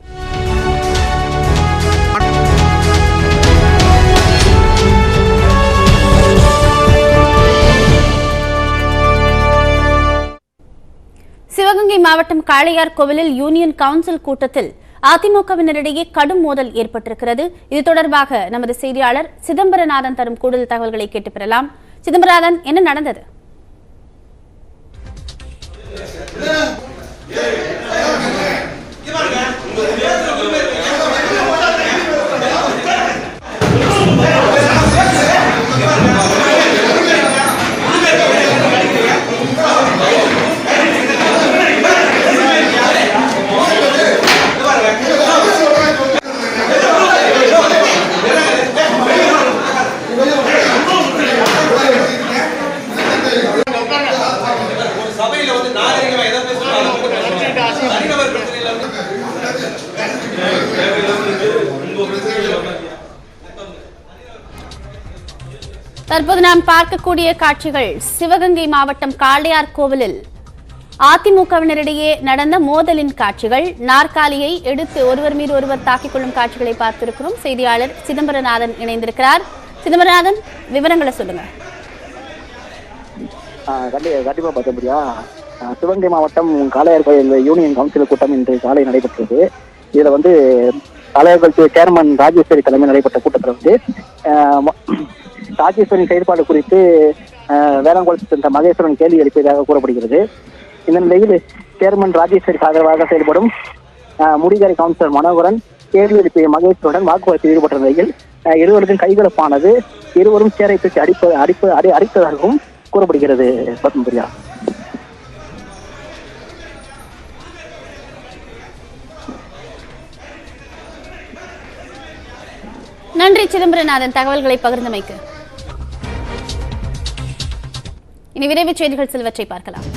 சிவகங்கை மாவட்டம் காளையார் கோவிலில் யூனியன் கவுன்சில் கூட்டத்தில் அதிமுகவினரிடையே கடும் மோதல் ஏற்பட்டிருக்கிறது. இது தொடர்பாக நமது செய்தியாளர் சிதம்பரநாதன் தரும் கூடுதல் தகவல்களை கேட்டு பெறலாம். சிதம்பரநாதன், என்ன நடந்தது? தற்போது நாம் பார்க்கக்கூடிய காட்சிகள் சிவகங்கை மாவட்டம் காளையார் கோவிலில் அதிமுகவினரிடையே நடந்த மோதலின் காட்சிகள். நாற்காலியை எடுத்து ஒருவர் மீது ஒருவர் தாக்கிக் கொள்ளும் காட்சிகளை பார்த்திருக்கிறோம். செய்தியாளர் சிதம்பரநாதன் இணைந்திருக்கிறார். சிதம்பரநாதன், விவரங்களை சொல்லுங்க. கண்டிப்பா பார்க்க முடியா. சிவகங்கை மாவட்டம் காளையார் கோயில் யூனியன் கவுன்சில் கூட்டம் இன்று காலை நடைபெற்றது. இதுல காளையார் கோயில் சேர்மன் ராஜேஸ்வரி தலைமையில் நடைபெற்ற கூட்டத்தில் ராஜேஸ்வரின் செயல்பாடு குறித்து வேளாங்குளத்தை சேர்ந்த மகேஸ்வரன் கேள்வி எழுப்பியதாக கூறப்படுகிறது. இந்த நிலையில் சேர்மன் ராஜேஸ்வரிக்கு ஆதரவாக செயல்படும் முடிகரை கவுன்சிலர் மனோகரன் கேள்வி எழுப்பிய மகேஸ்வருடன் வாக்குவாதத்தில் ஈடுபட்ட நிலையில் இருவருக்கும் கைகலப்பானது. இருவரும் சேரை தூக்கி அடித்ததாகவும் கூறப்படுகிறது. பத்மபிரியா. நன்றி சிதம்பரநாதன், தகவல்களை பகிர்ந்தமைக்கு. இனி விரைவுச் செய்திகள் சிலவற்றை பார்க்கலாம்.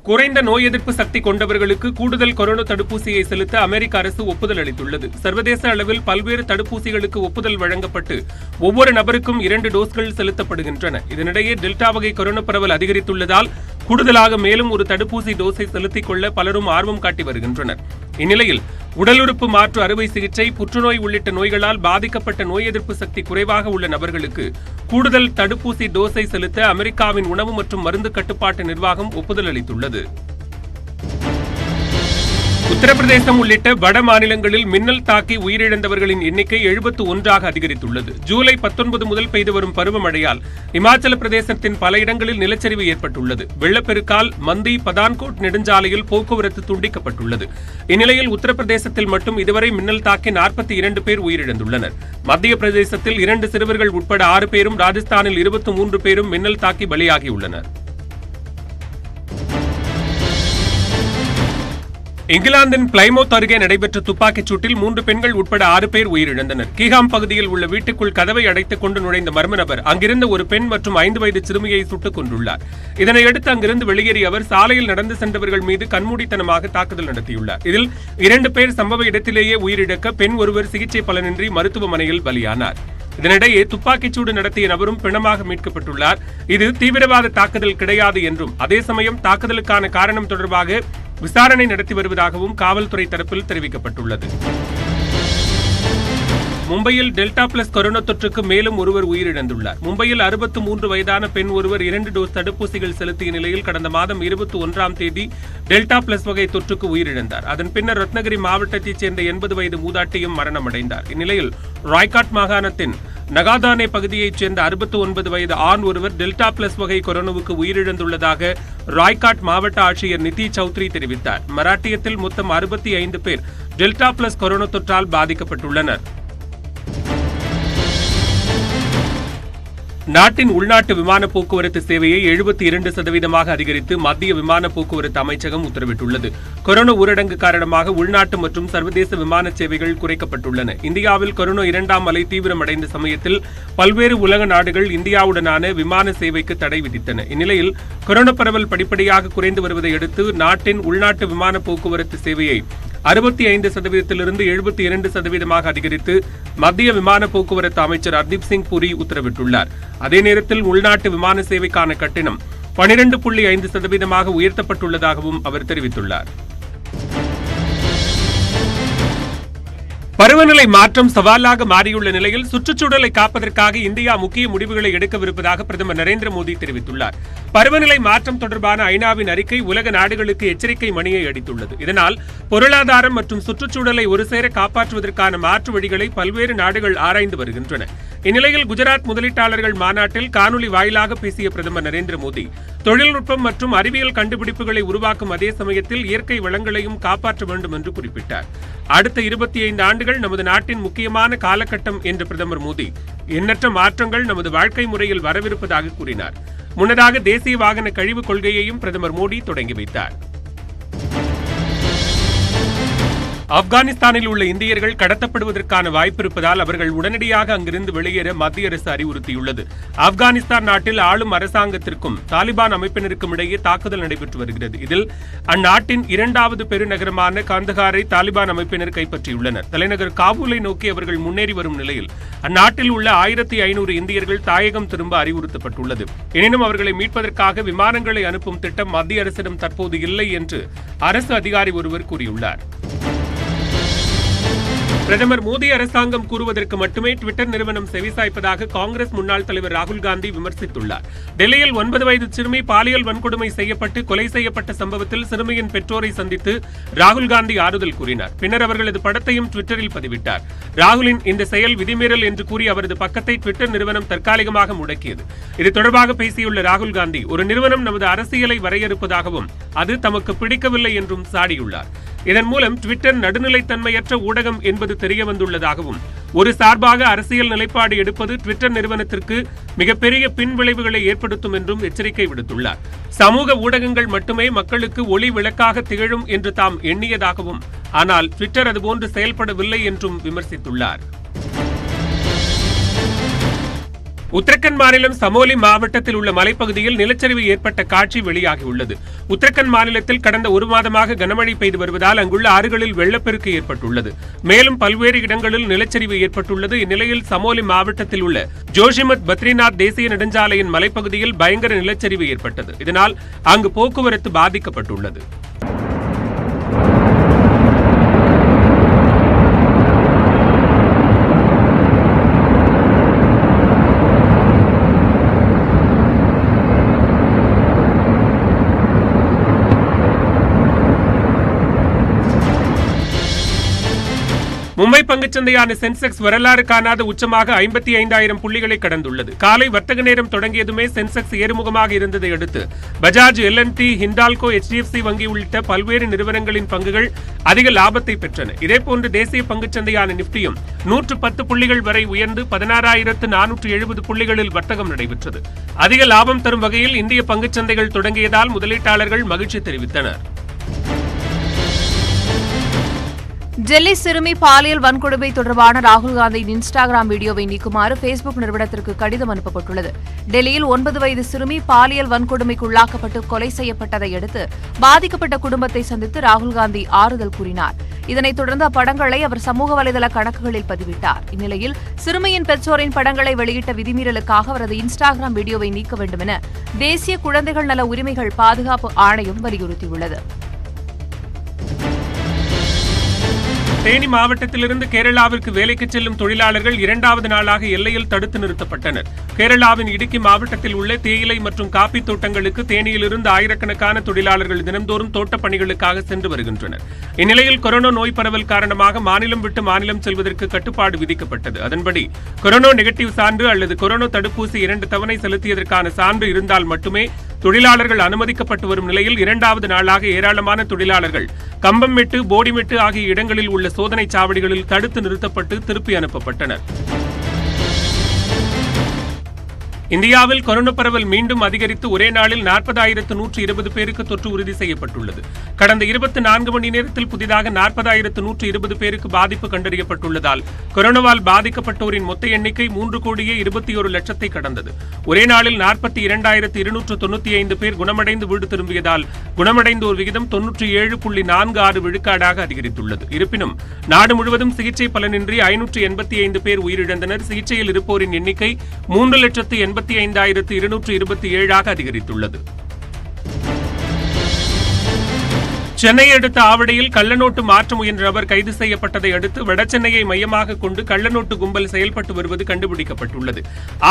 குறைந்த நோய் எதிர்ப்பு சக்தி கொண்டவர்களுக்கு கூடுதல் கொரோனா தடுப்பூசியை செலுத்த அமெரிக்க அரசு ஒப்புதல் அளித்துள்ளது. சர்வதேச அளவில் பல்வேறு தடுப்பூசிகளுக்கு ஒப்புதல் வழங்கப்பட்டு ஒவ்வொரு நபருக்கும் 2 டோஸ்கள் செலுத்தப்படுகின்றன. இதனிடையே டெல்டா வகை கொரோனா பரவல் அதிகரித்துள்ளதால் கூடுதலாக மேலும் ஒரு தடுப்பூசி டோஸை செலுத்திக் கொள்ள பலரும் ஆர்வம் காட்டி வருகின்றனர். இந்நிலையில் உடல் உறுப்பு மாற்று அறுவை சிகிச்சை, புற்றுநோய் உள்ளிட்ட நோய்களால் பாதிக்கப்பட்ட நோய் எதிர்ப்பு சக்தி குறைவாக உள்ள நபர்களுக்கு கூடுதல் தடுப்பூசி டோஸை செலுத்த அமெரிக்காவின் உணவு மற்றும் மருந்து கட்டுப்பாட்டு நிர்வாகம் ஒப்புதல் அளித்துள்ளது. உத்தரப்பிரதேசம் உள்ளிட்ட வட மாநிலங்களில் மின்னல் தாக்கி உயிரிழந்தவர்களின் எண்ணிக்கை 71ஆக அதிகரித்துள்ளது. ஜூலை 19 முதல் பெய்து வரும் பருவமழையால் இமாச்சல பிரதேசத்தின் பல இடங்களில் நிலச்சரிவு ஏற்பட்டுள்ளது. வெள்ளப்பெருக்கால் மந்தி பதான்கோட் நெடுஞ்சாலையில் போக்குவரத்து துண்டிக்கப்பட்டுள்ளது. இந்நிலையில் உத்தரப்பிரதேசத்தில் மட்டும் இதுவரை மின்னல் தாக்கி 42 பேர் உயிரிழந்துள்ளனர். மத்திய பிரதேசத்தில் 2 சிறுவர்கள் உட்பட 6 பேரும், ராஜஸ்தானில் 23 பேரும் மின்னல் தாக்கி பலியாகியுள்ளனர். இங்கிலாந்தின் பிளைமவுத் அருகே நடைபெற்ற துப்பாக்கிச் சூட்டில் 3 பெண்கள் உட்பட 6 பேர் உயிரிழந்தனர். கீகாம் பகுதியில் உள்ள வீட்டுக்குள் கதவை அடைத்துக் கொண்டு நுழைந்த மர்ம நபர் அங்கிருந்த ஒரு பெண் மற்றும் 5 வயது சிறுமியை சுட்டுக் கொண்டுள்ளார். இதனையடுத்து அங்கிருந்து வெளியேறிய அவர் சாலையில் நடந்து சென்றவர்கள் மீது கண்மூடித்தனமாக தாக்குதல் நடத்தியுள்ளார். இதில் 2 பேர் சம்பவ இடத்திலேயே உயிரிழக்க பெண் ஒருவர் சிகிச்சை பலனின்றி மருத்துவமனையில் பலியானார். இதனிடையே துப்பாக்கிச்சூடு நடத்திய நபரும் பிணமாக மீட்கப்பட்டுள்ளார். இது தீவிரவாத தாக்குதல் கிடையாது என்றும் அதே சமயம் தாக்குதலுக்கான காரணம் தொடர்பாக விசாரணை நடத்தி வருவதாகவும் காவல்துறை தரப்பில் தெரிவிக்கப்பட்டுள்ளது. மும்பையில் டெல்டா பிளஸ் கொரோனா தொற்றுக்கு மேலும் ஒருவர் உயிரிழந்துள்ளார். மும்பையில் 63 வயதான பெண் ஒருவர் 2 டோஸ் தடுப்பூசிகள் செலுத்திய நிலையில் கடந்த மாதம் 21ஆம் தேதி டெல்டா பிளஸ் வகை தொற்றுக்கு உயிரிழந்தார். அதன் பின்னர் ரத்னகிரி மாவட்டத்தைச் சேர்ந்த 80 வயது மூதாட்டியும் மரணமடைந்தார். இந்நிலையில் ராய்காட் மாகாணத்தின் நகாதானே பகுதியைச் சேர்ந்த 69 வயது ஆண் ஒருவர் டெல்டா பிளஸ் வகை கொரோனாவுக்கு உயிரிழந்துள்ளதாக ராய்காட் மாவட்ட ஆட்சியர் நிதி சௌத்ரி தெரிவித்தார். மராட்டியத்தில் மொத்தம் 65 பேர் டெல்டா பிளஸ் கொரோனா தொற்றால் பாதிக்கப்பட்டுள்ளனர். நாட்டின் உள்நாட்டு விமான போக்குவரத்து சேவையை 72% அதிகரித்து மத்திய விமான போக்குவரத்து அமைச்சகம் உத்தரவிட்டுள்ளது. கொரோனா ஊரடங்கு காரணமாக உள்நாட்டு மற்றும் சர்வதேச விமான சேவைகள் குறைக்கப்பட்டுள்ளன. இந்தியாவில் கொரோனா 2ஆம் அலை தீவிரமடைந்த சமயத்தில் பல்வேறு உலக நாடுகள் இந்தியாவுடனான விமான சேவைக்கு தடை விதித்தன. இந்நிலையில் கொரோனா பரவல் படிப்படியாக குறைந்து வருவதை அடுத்து நாட்டின் உள்நாட்டு விமான போக்குவரத்து சேவையை 65%-லிருந்து 72% அதிகரித்து மத்திய விமான போக்குவரத்து அமைச்சர் ஹர்தீப் சிங் புரி உத்தரவிட்டுள்ளார். அதே நேரத்தில் உள்நாட்டு விமான சேவைக்கான கட்டணம் 12.5% உயர்த்தப்பட்டுள்ளதாகவும் அவர் தெரிவித்துள்ளார். பருவநிலை மாற்றம் சவாலாக மாறியுள்ள நிலையில் சுற்றுச்சூழலை காப்பதற்காக இந்தியா முக்கிய முடிவுகளை எடுக்கவிருப்பதாக பிரதமர் நரேந்திர மோடி தெரிவித்துள்ளார். பருவநிலை மாற்றம் தொடர்பான ஐநாவின் அறிக்கை உலக நாடுகளுக்கு எச்சரிக்கை மணியை அடித்துள்ளது. இதனால் பொருளாதாரம் மற்றும் சுற்றுச்சூழலை ஒருசேர காப்பாற்றுவதற்கான மாற்று வழிகளை பல்வேறு நாடுகள் ஆராய்ந்து வருகின்றன. இந்நிலையில் குஜராத் முதலீட்டாளர்கள் மாநாட்டில் காணொலி வாயிலாக பேசிய பிரதமர் நரேந்திர மோடி தொழில்நுட்பம் மற்றும் அறிவியல் கண்டுபிடிப்புகளை உருவாக்கும் அதே சமயத்தில் இயற்கை வளங்களையும் காப்பாற்ற வேண்டும் என்று குறிப்பிட்டார். அடுத்த 25 ஆண்டுகள் நமது நாட்டின் முக்கியமான காலகட்டம் என்ற பிரதமர் மோடி எண்ணற்ற மாற்றங்கள் நமது வாழ்க்கை முறையில் வரவிருப்பதாக கூறினார். முன்னதாக தேசிய வாகன கழிவு கொள்கையையும் பிரதமர் மோடி தொடங்கி வைத்தார். ஆப்கானிஸ்தானில் உள்ள இந்தியர்கள் கடத்தப்படுவதற்கான வாய்ப்பு இருப்பதால் அவர்கள் உடனடியாக அங்கிருந்து வெளியேற மத்திய அரசு அறிவுறுத்தியுள்ளது. ஆப்கானிஸ்தான் நாட்டில் ஆளும் அரசாங்கத்திற்கும் தாலிபான் அமைப்பினருக்கும் இடையே தாக்குதல் நடைபெற்று வருகிறது. இதில் அந்நாட்டின் 2வது பெருநகரமான கந்தகாரை தாலிபான் அமைப்பினர் கைப்பற்றியுள்ளனர். தலைநகர் காபூலை நோக்கி அவர்கள் முன்னேறி வரும் நிலையில் அந்நாட்டில் உள்ள 1500 இந்தியர்கள் தாயகம் திரும்ப அறிவுறுத்தப்பட்டுள்ளது. எனினும் அவர்களை மீட்பதற்காக விமானங்களை அனுப்பும் திட்டம் மத்திய அரசிடம் தற்போது இல்லை என்று அரசு அதிகாரி ஒருவர் கூறியுள்ளார். பிரதமர் மோடி அரசாங்கம் கூறுவதற்கு மட்டுமே ட்விட்டர் நிறுவனம் செவிசாய்ப்பதாக காங்கிரஸ் முன்னாள் தலைவர் ராகுல் காந்தி விமர்சித்துள்ளார். டெல்லியில் 9 வயது சிறுமி பாலியல் வன்கொடுமை செய்யப்பட்டு கொலை செய்யப்பட்ட சம்பவத்தில் சிறுமியின் பெற்றோரை சந்தித்து ராகுல் காந்தி ஆறுதல் கூறினார். பின்னர் அவர்களது படத்தையும் ட்விட்டரில் பதிவிட்டார். ராகுலின் இந்த செயல் விதிமீறல் என்று கூறி அவரது பக்கத்தை ட்விட்டர் நிறுவனம் தற்காலிகமாக முடக்கியது. இது தொடர்பாக பேசியுள்ள ராகுல் காந்தி ஒரு நிறுவனம் நமது அரசியலை வரையறுப்பதாகவும் அது தமக்கு பிடிக்கவில்லை என்றும் சாடியுள்ளார். இதன் மூலம் ட்விட்டர் நடுநிலைத்தன்மையற்ற ஊடகம் என்பது தெரியவந்துள்ளதாகவும் ஒரு சார்பாக அரசியல் நிலைப்பாடு எடுப்பது ட்விட்டர் நிறுவனத்திற்கு மிகப்பெரிய பின்விளைவுகளை ஏற்படுத்தும் என்றும் எச்சரிக்கை விடுத்துள்ளார். சமூக ஊடகங்கள் மட்டுமே மக்களுக்கு ஒளி விளக்காக திகழும் என்று தாம் எண்ணியதாகவும் ஆனால் ட்விட்டர் அதுபோன்று செயல்படவில்லை என்றும் விமர்சித்துள்ளார். உத்தரகண்ட் மாநிலம் சமோலி மாவட்டத்தில் உள்ள மலைப்பகுதியில் நிலச்சரிவு ஏற்பட்ட காட்சி வெளியாகியுள்ளது. உத்தரகண்ட் மாநிலத்தில் கடந்த 1 மாதமாக கனமழை பெய்து வருவதால் அங்குள்ள ஆறுகளில் வெள்ளப்பெருக்கு ஏற்பட்டுள்ளது. மேலும் பல்வேறு இடங்களில் நிலச்சரிவு ஏற்பட்டுள்ளது. இந்நிலையில் சமோலி மாவட்டத்தில் உள்ள ஜோஷிமத் பத்ரிநாத் தேசிய நெடுஞ்சாலையின் மலைப்பகுதியில் பயங்கர நிலச்சரிவு ஏற்பட்டது. இதனால் அங்கு போக்குவரத்து பாதிக்கப்பட்டுள்ளது. மும்பை பங்குச்சந்தையான சென்செக்ஸ் வரலாறு காணாத உச்சமாக 55,000 புள்ளிகளை கடந்துள்ளது. காலை வர்த்தக நேரம் தொடங்கியதுமே சென்செக்ஸ் ஏறுமுகமாக இருந்ததை அடுத்து பஜாஜ், L&T, ஹிண்டால்கோ, HDFC வங்கி உள்ளிட்ட பல்வேறு நிறுவனங்களின் பங்குகள் அதிக லாபத்தை பெற்றன. இதேபோன்று தேசிய பங்குச்சந்தையான நிப்டியும் 110 புள்ளிகள் வரை உயர்ந்து 16,470 புள்ளிகளில் வர்த்தகம் நடைபெற்றது. அதிக லாபம் தரும் வகையில் இந்திய பங்குச்சந்தைகள் தொடங்கியதால் முதலீட்டாளர்கள் மகிழ்ச்சி தெரிவித்தனர். டெல்லி சிறுமி பாலியல் வன்கொடுமை தொடர்பான ராகுல் காந்தியின் இன்ஸ்டாகிராம் வீடியோவை நீக்குமாறு பேஸ்புக் நிறுவனத்திற்கு கடிதம் அனுப்பப்பட்டுள்ளது. டெல்லியில் 9 வயது சிறுமி பாலியல் வன்கொடுமைக்குள்ளாக்கப்பட்டு கொலை செய்யப்பட்டதை அடுத்து பாதிக்கப்பட்ட குடும்பத்தை சந்தித்து ராகுல் காந்தி ஆறுதல் கூறினார். இதனைத் தொடர்ந்து அப்படங்களை அவர் சமூக வலைதள கணக்குகளில் பதிவிட்டார். இந்நிலையில் சிறுமியின் பெற்றோரின் படங்களை வெளியிட்ட விதிமீறலுக்காக அவரது இன்ஸ்டாகிராம் வீடியோவை நீக்க வேண்டும் என தேசிய குழந்தைகள் நல உரிமைகள் பாதுகாப்பு ஆணையம் வலியுறுத்தியுள்ளது. தேனி மாவட்டத்திலிருந்து கேரளாவிற்கு வேலைக்கு செல்லும் தொழிலாளர்கள் 2வது நாளாக எல்லையில் தடுத்து நிறுத்தப்பட்டனர். கேரளாவின் இடுக்கி மாவட்டத்தில் உள்ள தேயிலை மற்றும் காப்பி தோட்டங்களுக்கு தேனியிலிருந்து ஆயிரக்கணக்கான தொழிலாளர்கள் தினந்தோறும் தோட்டப் பணிகளுக்காக சென்று வருகின்றனர். இந்நிலையில் கொரோனா நோய் பரவல் காரணமாக மாநிலம் விட்டு மாநிலம் செல்வதற்கு கட்டுப்பாடு விதிக்கப்பட்டது. அதன்படி கொரோனா நெகட்டிவ் சான்று அல்லது கொரோனா தடுப்பூசி 2 தவணை செலுத்தியதற்கான சான்று இருந்தால் மட்டுமே தொழிலாளர்கள் அனுமதிக்கப்பட்டு வரும் நிலையில் 2வது நாளாக ஏராளமான தொழிலாளர்கள் கம்பம்மெட்டு, போடிமெட்டு ஆகிய இடங்களில் உள்ள சோதனைச் சாவடிகளில் தடுத்து நிறுத்தப்பட்டு திருப்பி அனுப்பப்பட்டனர். இந்தியாவில் கொரோனா பரவல் மீண்டும் அதிகரித்து ஒரே நாளில் 40,120 பேருக்கு தொற்று உறுதி செய்யப்பட்டுள்ளது. கடந்த 24 மணி நேரத்தில் புதிதாக 40,120 பேருக்கு பாதிப்பு கண்டறியப்பட்டுள்ளதால் கொரோனாவால் பாதிக்கப்பட்டோரின் மொத்த எண்ணிக்கை 3,21,00,000 கடந்தது. ஒரே நாளில் 42,295 பேர் குணமடைந்து வீடு திரும்பியதால் குணமடைந்தோர் விகிதம் 97.46 விழுக்காடாக அதிகரித்துள்ளது. இருப்பினும் நாடு முழுவதும் சிகிச்சை பலனின்றி 585 பேர் உயிரிழந்தனர். சிகிச்சையில் இருப்போரின் எண்ணிக்கை 3,85,227 அதிகரித்துள்ளது. சென்னை அடுத்த ஆவடியில் கள்ளநோட்டு மாற்ற முயன்ற நபர் கைது செய்யப்பட்டதை அடுத்து வடசென்னையை மையமாக கொண்டு கள்ளநோட்டு கும்பல் செயல்பட்டு வருவது கண்டுபிடிக்கப்பட்டுள்ளது.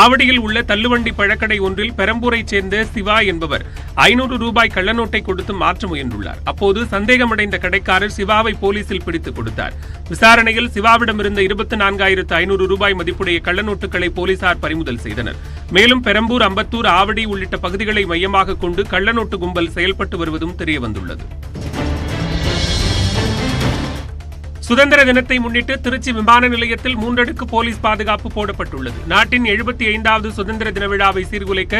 ஆவடியில் உள்ள தள்ளுவண்டி பழக்கடை ஒன்றில் பெரம்பூரைச் சேர்ந்த சிவா என்பவர் 500 ரூபாய் கள்ளநோட்டை கொடுத்து மாற்ற முயன்றுள்ளார். அப்போது சந்தேகமடைந்த கடைக்காரர் சிவாவை போலீசில் பிடித்துக் கொடுத்தார். விசாரணையில் சிவாவிடமிருந்த 24,500 ரூபாய் மதிப்புடைய கள்ளநோட்டுகளை போலீசார் பறிமுதல் செய்தனர். மேலும் பெரம்பூர், அம்பத்தூர், ஆவடி உள்ளிட்ட பகுதிகளை மையமாக கொண்டு கள்ளநோட்டு கும்பல் செயல்பட்டு வருவதும் தெரியவந்துள்ளது. சுதந்திர தினத்தை முன்னிட்டு திருச்சி விமான நிலையத்தில் 3 அடுக்கு போலீஸ் பாதுகாப்பு போடப்பட்டுள்ளது. நாட்டின் 75வது சுதந்திர தின விழாவை சீர்குலைக்க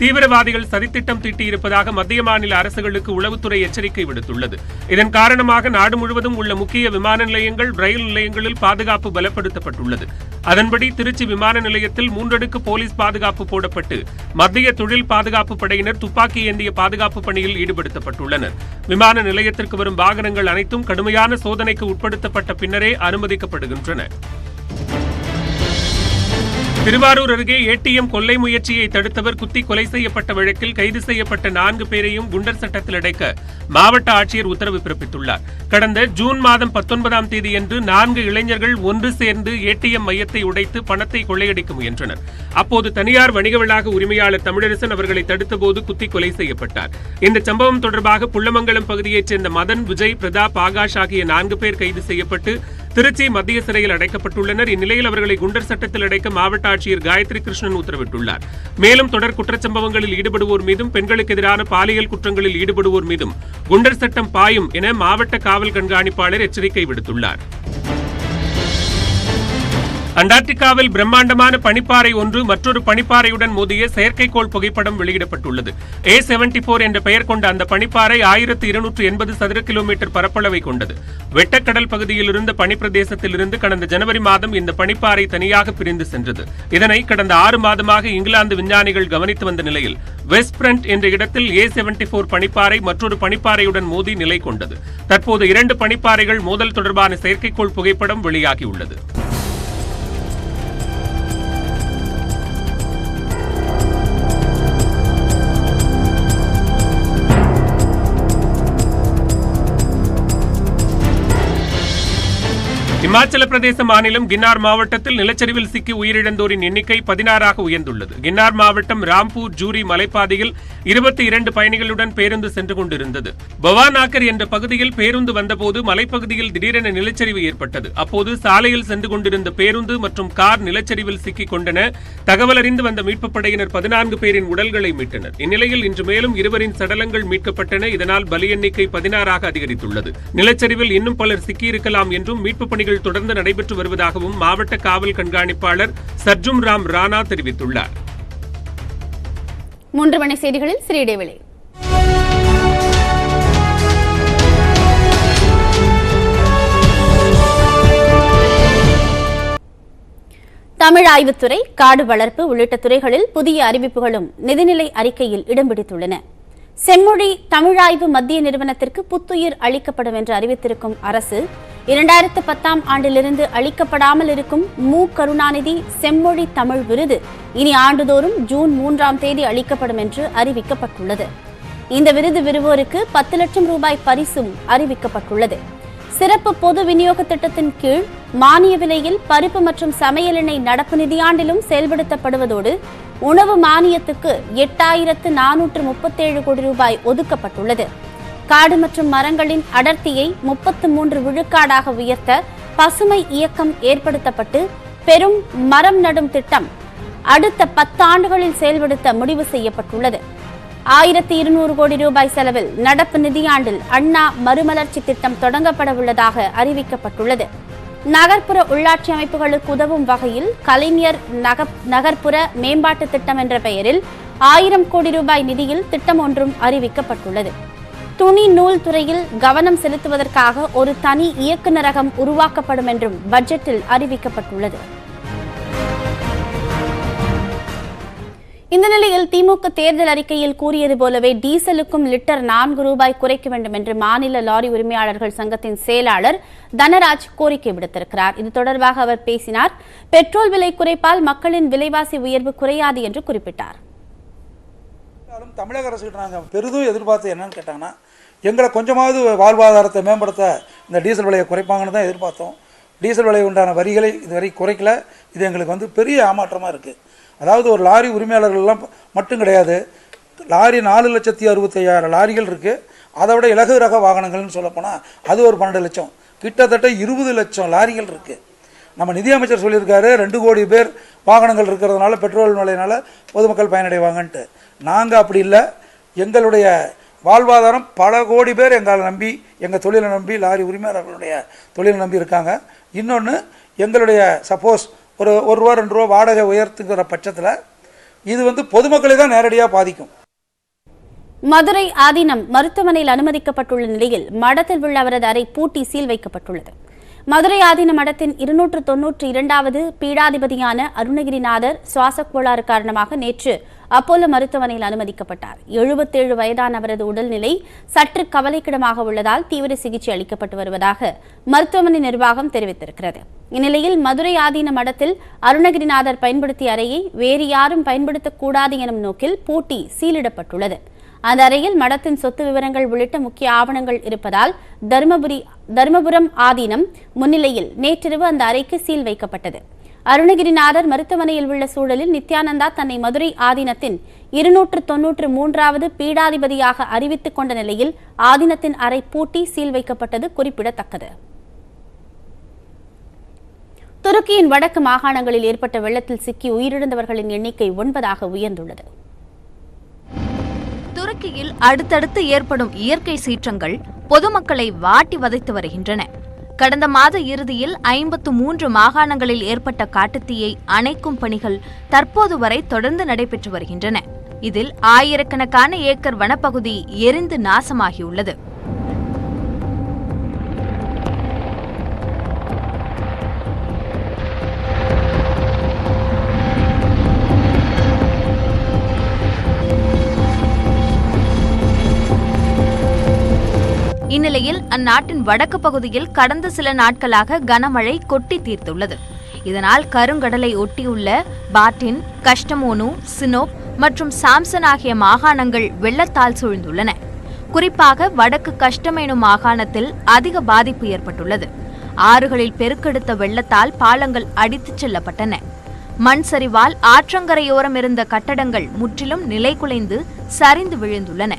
தீவிரவாதிகள் சதித்திட்டம் தீட்டியிருப்பதாக மத்திய மாநில அரசுகளுக்கு உளவுத்துறை எச்சரிக்கை விடுத்துள்ளது. இதன் காரணமாக நாடு முழுவதும் உள்ள முக்கிய விமான நிலையங்கள், ரயில் நிலையங்களில் பாதுகாப்பு பலப்படுத்தப்பட்டுள்ளது. அதன்படி திருச்சி விமான நிலையத்தில் 3 அடுக்கு போலீஸ் பாதுகாப்பு போடப்பட்டு மத்திய தொழில் பாதுகாப்பு படையினர் துப்பாக்கி ஏந்திய பாதுகாப்பு பணியில் ஈடுபடுத்தப்பட்டுள்ளனர். விமான நிலையத்திற்கு வரும் வாகனங்கள் அனைத்தும் கடுமையான சோதனைக்கு உட்படுத்தப்பட்ட பின்னரே அனுமதிக்கப்படுகின்றன. திருவாரூர் அருகே ஏடிஎம் கொள்ளை முயற்சியை தடுத்தவர் குத்தி கொலை செய்யப்பட்ட வழக்கில் கைது செய்யப்பட்ட 4 பேரையும் குண்டர் சட்டத்தில் அடைக்க மாவட்ட ஆட்சியர் உத்தரவு பிறப்பித்துள்ளார். கடந்த ஜூன் மாதம் 19ஆம் தேதியன்று 4 இளைஞர்கள் ஒன்று சேர்ந்து ஏடிஎம் மையத்தை உடைத்து பணத்தை கொள்ளையடிக்க முயன்றனர். அப்போது தனியார் வணிக வளாக உரிமையாளர் தமிழரசன் அவர்களை தடுத்தபோது குத்தி கொலை செய்யப்பட்டார். இந்த சம்பவம் தொடர்பாக புள்ளமங்கலம் பகுதியைச் சேர்ந்த மதன், விஜய், பிரதாப், ஆகாஷ் ஆகிய 4 பேர் கைது செய்யப்பட்டு திருச்சி மத்திய சிறையில் அடைக்கப்பட்டுள்ளனர். இந்நிலையில் அவர்களை குண்டர் சட்டத்தில் அடைக்க மாவட்ட ஆட்சியர் காயத்ரி கிருஷ்ணன் உத்தரவிட்டுள்ளார். மேலும் தொடர் குற்றச்சம்பவங்களில் ஈடுபடுவோர் மீதும், பெண்களுக்கு எதிரான பாலியல் குற்றங்களில் ஈடுபடுவோர் மீதும் குண்டர் சட்டம் பாயும் என மாவட்ட காவல் கண்காணிப்பாளர் எச்சரிக்கை விடுத்துள்ளார். அண்டார்டிகாவில் பிரம்மாண்டமான பனிப்பாறை ஒன்று மற்றொரு பனிப்பாறையுடன் மோதிய செயற்கைக்கோள் புகைப்படம் வெளியிடப்பட்டுள்ளது. A74 என்ற பெயர் கொண்ட அந்த பனிப்பாறை 1280 சதுர கிலோமீட்டர் பரப்பளவை கொண்டது. வெட்டக்கடல் பகுதியில் இருந்த பனிப்பிரதேசத்திலிருந்து கடந்த ஜனவரி மாதம் இந்த பனிப்பாறை தனியாக பிரிந்து சென்றது. இதனை கடந்த 6 மாதமாக இங்கிலாந்து விஞ்ஞானிகள் கவனித்து வந்த நிலையில் வெஸ்ட் பிரண்ட் என்ற இடத்தில் A74 பனிப்பாறை மற்றொரு பனிப்பாறையுடன் மோதி நிலை கொண்டது. தற்போது 2 பனிப்பாறைகள் மோதல் தொடர்பான செயற்கைக்கோள் புகைப்படம் வெளியாகியுள்ளது. இமாச்சல பிரதேச மாநிலம் கின்னார் மாவட்டத்தில் நிலச்சரிவில் சிக்கி உயிரிழந்தோரின் எண்ணிக்கை 16ஆக உயர்ந்துள்ளது. கின்னார் மாவட்டம் ராம்பூர் ஜூரி மலைப்பாதையில் 22 பயணிகளுடன் பேருந்து சென்று கொண்டிருந்தது. பவானாக்கர் என்ற பகுதியில் பேருந்து வந்தபோது மலைப்பகுதியில் திடீரென நிலச்சரிவு ஏற்பட்டது. அப்போது சாலையில் சென்று கொண்டிருந்த பேருந்து மற்றும் கார் நிலச்சரிவில் சிக்கிக் கொண்டன. தகவல் அறிந்து வந்த மீட்புப் படையினர் 14 பேரின் உடல்களை மீட்டனர். இந்நிலையில் இன்று மேலும் 2 சடலங்கள் மீட்கப்பட்டன. இதனால் பலி எண்ணிக்கை 16ஆக அதிகரித்துள்ளது. நிலச்சரிவில் இன்னும் பலர் சிக்கியிருக்கலாம் என்றும் மீட்புப் பணிகள் தொடர்ந்து நடைபெற்று வருவதாகவும் மாவட்ட காவல் கண்காணிப்பாளர் சர்ஜும் ராம் ராணா தெரிவித்துள்ளார். 3 மணி செய்திகளில் சிறிய இடைவேளை. தமிழ் ஆய்வுத்துறை, காடு வளர்ப்பு உள்ளிட்ட துறைகளில் புதிய அறிவிப்புகளும் நிதிநிலை அறிக்கையில் இடம் பிடித்துள்ளன. செம்மொழி தமிழாய்வு மத்திய நிறுவனத்திற்கு புத்துயிர் அளிக்கப்படும் என்று அறிவித்திருக்கும் அரசு 2010ஆம் ஆண்டிலிருந்து அளிக்கப்படாமல் இருக்கும் மு. கருணாநிதி செம்மொழி தமிழ் விருது இனி ஆண்டுதோறும் ஜூன் 3ஆம் தேதி அளிக்கப்படும் என்று அறிவிக்கப்பட்டுள்ளது. இந்த விருது பெறுவோருக்கு 10 லட்சம் ரூபாய் பரிசும் அறிவிக்கப்பட்டுள்ளது. சிறப்பு பொது விநியோக திட்டத்தின் கீழ் மானிய விலையில் பருப்பு மற்றும் சமையல் எண்ணெய் நடப்பு நிதியாண்டிலும் செயல்படுத்தப்படுவதோடு உணவு மானியத்துக்கு 8437 கோடி ரூபாய் ஒதுக்கப்பட்டுள்ளது. காடு மற்றும் மரங்களின் அடர்த்தியை 33 விழுக்காடாக உயர்த்த பசுமை இயக்கம் ஏற்படுத்தப்பட்டு பெரும் மரம் நடும் திட்டம் அடுத்த 10 ஆண்டுகளில் செயல்படுத்த முடிவு செய்யப்பட்டுள்ளது. 1200 கோடி ரூபாய் செலவில் நடப்பு நிதியாண்டில் அண்ணா மறுமலர்ச்சி திட்டம் தொடங்கப்பட உள்ளதாக அறிவிக்கப்பட்டுள்ளது. நகர்ப்புற உள்ளாட்சி அமைப்புகளுக்கு உதவும் வகையில் கலைஞர் நகர்ப்புற மேம்பாட்டு திட்டம் என்ற பெயரில் 1000 கோடி ரூபாய் நிதியில் திட்டம் ஒன்றும் அறிவிக்கப்பட்டுள்ளது. துணி நூல் துறையில் கவனம் செலுத்துவதற்காக ஒரு தனி இயக்குநரகம் உருவாக்கப்படும் என்றும் பட்ஜெட்டில் அறிவிக்கப்பட்டுள்ளது. இந்த நிலையில் திமுக தேர்தல் அறிக்கையில் கூறியது போலவே டீசலுக்கும் லிட்டர் 4 ரூபாய் குறைக்க வேண்டும் என்று மாநில லாரி உரிமையாளர்கள் சங்கத்தின் செயலாளர் தனராஜ் கோரிக்கை விடுத்திருக்கிறார். இது தொடர்பாக அவர் பேசினார். பெட்ரோல் விலை குறைப்பால் மக்களின் விலைவாசி உயர்வு குறையாது என்று குறிப்பிட்டார். தமிழக அரசு நாங்கள் பெரிதும் எதிர்பார்த்து என்னன்னு கேட்டாங்கன்னா, எங்களை கொஞ்சமாவது வாழ்வாதாரத்தை மேம்படுத்த இந்த டீசல் விலையை குறைப்பாங்கன்னு தான் எதிர்பார்த்தோம். டீசல் விலை உண்டான வரிகளை இதுவரை குறைக்கல. இது எங்களுக்கு பெரிய ஏமாற்றமாக இருக்குது. அதாவது ஒரு லாரி உரிமையாளர்கள்லாம் மட்டும் கிடையாது, லாரி 4,65,000 லாரிகள் இருக்குது. அதை விட இலகு ரக வாகனங்கள்னு சொல்லப்போனால் அது ஒரு 12 லட்சம், கிட்டத்தட்ட 20 லட்சம் லாரிகள் இருக்குது. நம்ம நிதியமைச்சர் சொல்லியிருக்காரு 2 கோடி பேர் வாகனங்கள் இருக்கிறதுனால பெட்ரோல் விலையினால பொதுமக்கள் பயனடைவாங்கன்ட்டு. நாங்கள் அப்படி இல்லை. எங்களுடைய வாழ்வாதாரம் பல கோடி பேர் எங்களை நம்பி, எங்கள் தொழிலை நம்பி, லாரி உரிமையாளர்களுடைய தொழிலை நம்பி இருக்காங்க. இன்னொன்று, எங்களுடைய சப்போஸ் ஒரு ரூபா 2 ரூபா வாடகை உயர்த்துங்கிற பட்சத்தில் இது பொதுமக்களை தான் நேரடியாக பாதிக்கும். மதுரை ஆதீனம் மருத்துவமனையில் அனுமதிக்கப்பட்டுள்ள நிலையில் மடத்தில் உள்ள அவரது அறை பூட்டி சீல் வைக்கப்பட்டுள்ளது. மதுரை ஆதீன மடத்தின் 292வது பீடாதிபதியான அருணகிரிநாதர் சுவாச கோளாறு காரணமாக நேற்று அப்போலோ மருத்துவமனையில் அனுமதிக்கப்பட்டார். 77 வயதான அவரது உடல்நிலை சற்று கவலைக்கிடமாக உள்ளதால் தீவிர சிகிச்சை அளிக்கப்பட்டு வருவதாக மருத்துவமனை நிர்வாகம் தெரிவித்திருக்கிறது. இந்நிலையில் மதுரை ஆதீன மடத்தில் அருணகிரிநாதர் பயன்படுத்திய அறையை வேறு யாரும் பயன்படுத்தக்கூடாது எனும் நோக்கில் பூட்டி சீலிடப்பட்டுள்ளது. அந்த அறையில் மடத்தின் சொத்து விவரங்கள் உள்ளிட்ட முக்கிய ஆவணங்கள் இருப்பதால் தருமபுரம் ஆதீனம் முன்னிலையில் நேற்றிரவு அந்த அறைக்கு சீல் வைக்கப்பட்டது. அருணகிரிநாதர் மருத்துவமனையில் உள்ள சூழலில் நித்யானந்தா தன்னை மதுரை ஆதீனத்தின் 293வது பீடாதிபதியாக அறிவித்துக் கொண்ட நிலையில் ஆதீனத்தின் அறை பூட்டி சீல் வைக்கப்பட்டது குறிப்பிடத்தக்கது. துருக்கியின் வடக்கு மாகாணங்களில் ஏற்பட்ட வெள்ளத்தில் சிக்கி உயிரிழந்தவர்களின் எண்ணிக்கை 9ஆக உயர்ந்துள்ளது. துருக்கியில் அடுத்தடுத்து ஏற்படும் இயற்கை சீற்றங்கள் பொதுமக்களை வாட்டி வதைத்து வருகின்றன. கடந்த மாத இறுதியில் 53 மாகாணங்களில் ஏற்பட்ட காட்டுத்தீயை அணைக்கும் பணிகள் தற்போது வரை தொடர்ந்து நடைபெற்று வருகின்றன. இதில் ஆயிரக்கணக்கான ஏக்கர் வனப்பகுதி எரிந்து நாசமாகியுள்ளது. இந்நிலையில் அந்நாட்டின் வடக்கு பகுதியில் கடந்த சில நாட்களாக கனமழை கொட்டி தீர்த்துள்ளது. இதனால் கருங்கடலை ஒட்டியுள்ள பாட்டின், கஷ்டமோனு, சினோப் மற்றும் சாம்சன் ஆகிய மாகாணங்கள் வெள்ளத்தால் சூழ்ந்துள்ளன. குறிப்பாக வடக்கு கஷ்டமேனு மாகாணத்தில் அதிக பாதிப்பு ஏற்பட்டுள்ளது. ஆறுகளில் பெருக்கெடுத்த வெள்ளத்தால் பாலங்கள் அடித்துச் செல்லப்பட்டன. மண் சரிவால் ஆற்றங்கரையோரம் இருந்த கட்டடங்கள் முற்றிலும் நிலைகுலைந்து சரிந்து விழுந்துள்ளன.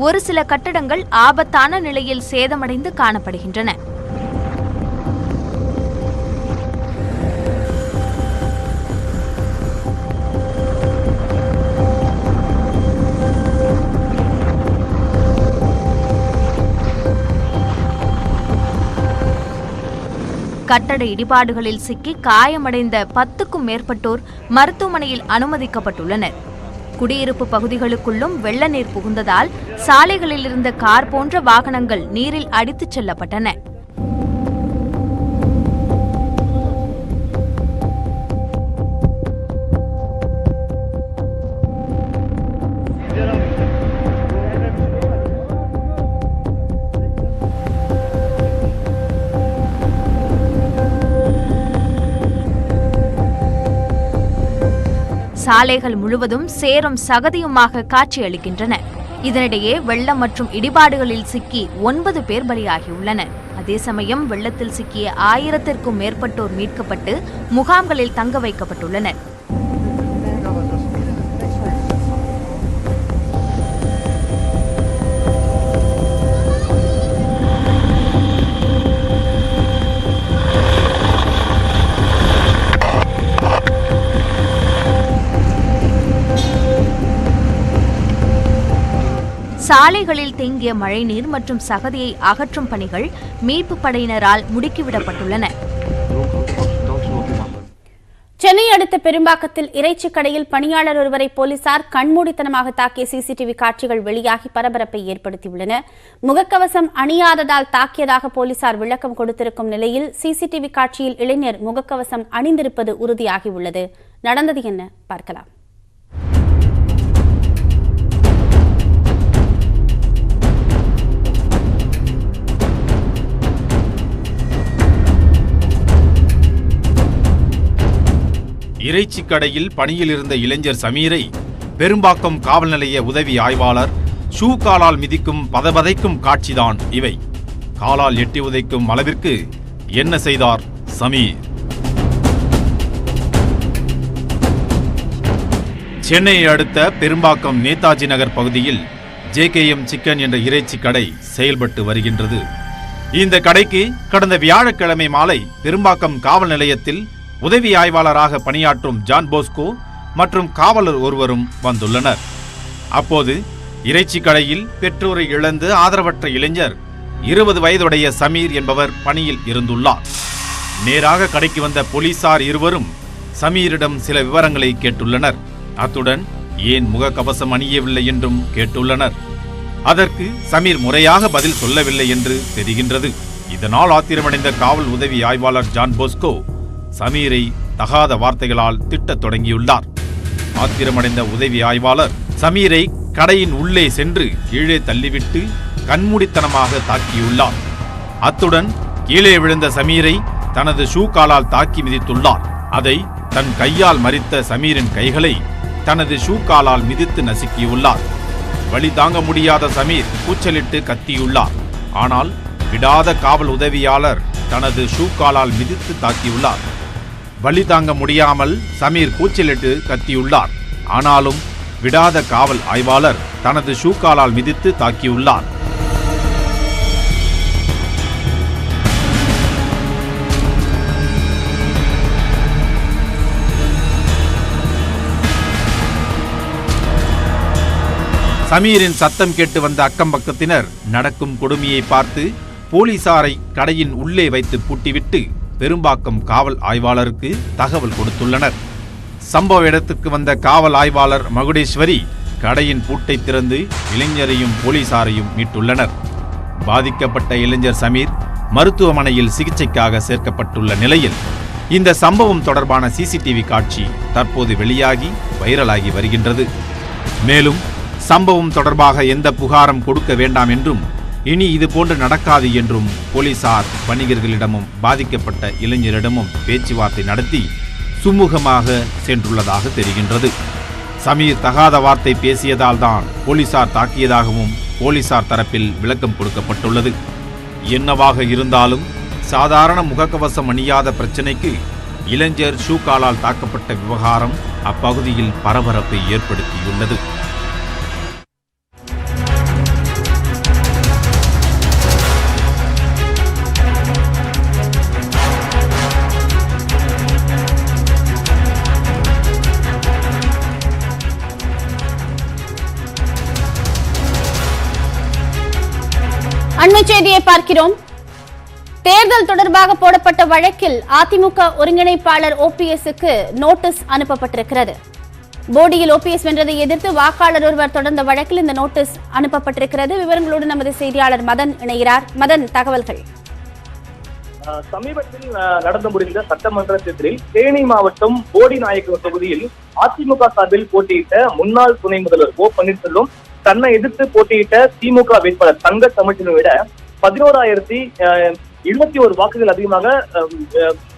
ஒரு சில கட்டடங்கள் ஆபத்தான நிலையில் சேதமடைந்து காணப்படுகின்றன. கட்டட இடிபாடுகளில் சிக்கி காயமடைந்த 10க்கும் மேற்பட்டோர் மருத்துவமனையில் அனுமதிக்கப்பட்டுள்ளனர். குடியிருப்பு பகுதிகளுக்குள்ளும் வெள்ள நீர் புகுந்ததால் சாலைகளில் இருந்த கார் போன்ற வாகனங்கள் நீரில் அடித்துச் செல்லப்பட்டன. சாலைகள் முழுவதும் சேரும் சகதியுமாக காட்சியளிக்கின்றன. இதனிடையே வெள்ளம் மற்றும் இடிபாடுகளில் சிக்கி 9 பேர் பலியாகியுள்ளனர். அதே சமயம் வெள்ளத்தில் சிக்கிய 1000த்திற்கும் மேற்பட்டோர் மீட்கப்பட்டு முகாம்களில் தங்க வைக்கப்பட்டுள்ளனர். சாலைகளில் தேங்கிய மழைநீர் மற்றும் சகதியை அகற்றும் பணிகள் மீட்பு படையினரால் முடுக்கிவிடப்பட்டுள்ளன. சென்னை அடுத்த பெரும்பாக்கத்தில் இறைச்சி கடையில் பணியாளர் ஒருவரை போலீசார் கண்மூடித்தனமாக தாக்கிய சிசிடிவி காட்சிகள் வெளியாகி பரபரப்பை ஏற்படுத்தியுள்ளன. முகக்கவசம் அணியாததால் தாக்கியதாக போலீசார் விளக்கம் கொடுத்திருக்கும் நிலையில் சிசிடிவி காட்சியில் இளைஞர் முகக்கவசம் அணிந்திருப்பது உறுதியாகியுள்ளது. நடந்தது என்ன பார்க்கலாம். இறைச்சி கடையில் பணியில் இருந்த இளைஞர் சமீரை பெரும்பாக்கம் காவல் நிலைய உதவி ஆய்வாளர் ஷூ காலால் மிதிக்கும் பதபதைக்கும் காட்சிதான் இவை. காலால் எட்டி உதைக்கும் அளவிற்கு என்ன செய்தார் சமீர்? சென்னையை அடுத்த பெரும்பாக்கம் நேதாஜி நகர் பகுதியில் JKM சிக்கன் என்ற இறைச்சி கடை செயல்பட்டு வருகின்றது. இந்த கடைக்கு கடந்த வியாழக்கிழமை மாலை பெரும்பாக்கம் காவல் நிலையத்தில் உதவி ஆய்வாளராக பணியாற்றும் ஜான் போஸ்கோ மற்றும் காவலர் ஒருவரும் வந்துள்ளனர். அப்போது இறைச்சி கடையில் பெற்றோரை இழந்து ஆதரவற்ற இளைஞர் 20 வயதுடைய சமீர் என்பவர் பணியில் இருந்துள்ளார். நேராக கடைக்கு வந்த போலீசார் இருவரும் சமீரிடம் சில விவரங்களை கேட்டுள்ளனர். அத்துடன் ஏன் முகக்கவசம் அணியவில்லை என்றும் கேட்டுள்ளனர். அதற்கு சமீர் முறையாக பதில் சொல்லவில்லை என்று தெரிகின்றது. இதனால் ஆத்திரமடைந்த காவல் உதவி ஆய்வாளர் ஜான் போஸ்கோ சமீரை தகாத வார்த்தைகளால் திட்டத் தொடங்கியுள்ளார். ஆத்திரமடைந்த உதவி ஆய்வாளர் சமீரை கடையின் உள்ளே சென்று கீழே தள்ளிவிட்டு கண்மூடித்தனமாக தாக்கியுள்ளார். அத்துடன் கீழே விழுந்த சமீரை தனது ஷூ காலால் தாக்கி மிதித்துள்ளார். அதை தன் கையால் மறித்த சமீரின் கைகளை தனது ஷூ காலால் மிதித்து நசுக்கியுள்ளார். வலி தாங்க முடியாத சமீர் கூச்சலிட்டு கத்தியுள்ளார். ஆனால் விடாத காவல் உதவியாளர் தனது ஷூ காலால் மிதித்து தாக்கியுள்ளார். வலி தாங்க முடியாமல் சமீர் கூச்சலிட்டு கத்தியுள்ளார். ஆனாலும் விடாத காவல் ஆய்வாளர் தனது ஷூ காலால் மிதித்து தாக்கியுள்ளார். சமீரின் சத்தம் கேட்டு வந்த அக்கம்பக்கத்தினர் நடக்கும் கொடுமையை பார்த்து போலீசாரை கடையின் உள்ளே வைத்து பூட்டிவிட்டு பெரும்பாக்கம் காவல் ஆய்வாளருக்கு தகவல் கொடுத்துள்ளனர். சம்பவ இடத்துக்கு வந்த காவல் ஆய்வாளர் மகுடேஸ்வரி கடையின் பூட்டை திறந்து இளைஞரையும் போலீசாரையும் மீட்டுள்ளனர். பாதிக்கப்பட்ட இளைஞர் சமீர் மருத்துவமனையில் சிகிச்சைக்காக சேர்க்கப்பட்டுள்ள நிலையில் இந்த சம்பவம் தொடர்பான சிசிடிவி காட்சி தற்போது வெளியாகி வைரலாகி வருகின்றது. மேலும் சம்பவம் தொடர்பாக எந்த புகாரும் கொடுக்க வேண்டாம் என்றும் இனி இது போன்று நடக்காது என்றும் போலீசார் வணிகர்களிடமும் பாதிக்கப்பட்ட இளைஞரிடமும் பேச்சுவார்த்தை நடத்தி சுமூகமாக சென்றுள்ளதாக தெரிகின்றது. சமீர் தகாத வார்த்தை பேசியதால் தான் போலீசார் தாக்கியதாகவும் போலீசார் தரப்பில் விளக்கம் கொடுக்கப்பட்டுள்ளது. என்னவாக இருந்தாலும் சாதாரண முகக்கவசம் அணியாத பிரச்சினைக்கு இளைஞர் ஷூ காலால் தாக்கப்பட்ட விவகாரம் அப்பகுதியில் பரபரப்பை ஏற்படுத்தியுள்ளது. அண்மை செய்தியை பார்க்கிறோம். தேர்தல் தொடர்பாக போடப்பட்ட வழக்கில் அதிமுக ஒருங்கிணைப்பாளர் OPS-க்கு நோட்டீஸ் அனுப்பப்பட்டிருக்கிறது. போடியில் OPS வென்றதை எதிர்த்து வாக்காளர் ஒருவர் தொடர்ந்த வழக்கில் இந்த நோட்டீஸ் அனுப்பப்பட்டிருக்கிறது. விவரங்களோடு நமது செய்தியாளர் மதன் இணைகிறார். மதன், தகவல்கள். சமீபத்தில் நடந்து முடிந்த சட்டமன்ற தேர்தலில் தேனி மாவட்டம் போடி நாயக்கர் தொகுதியில் அதிமுக சார்பில் போட்டியிட்ட முன்னாள் துணை முதல்வர் O பன்னீர்செல்வம் தன்னை எதிர்த்து போட்டியிட்ட திமுக வேட்பாளர் தங்க தமிழ்ச்செல்வனை விட 11,071 வாக்குகள் அதிகமாக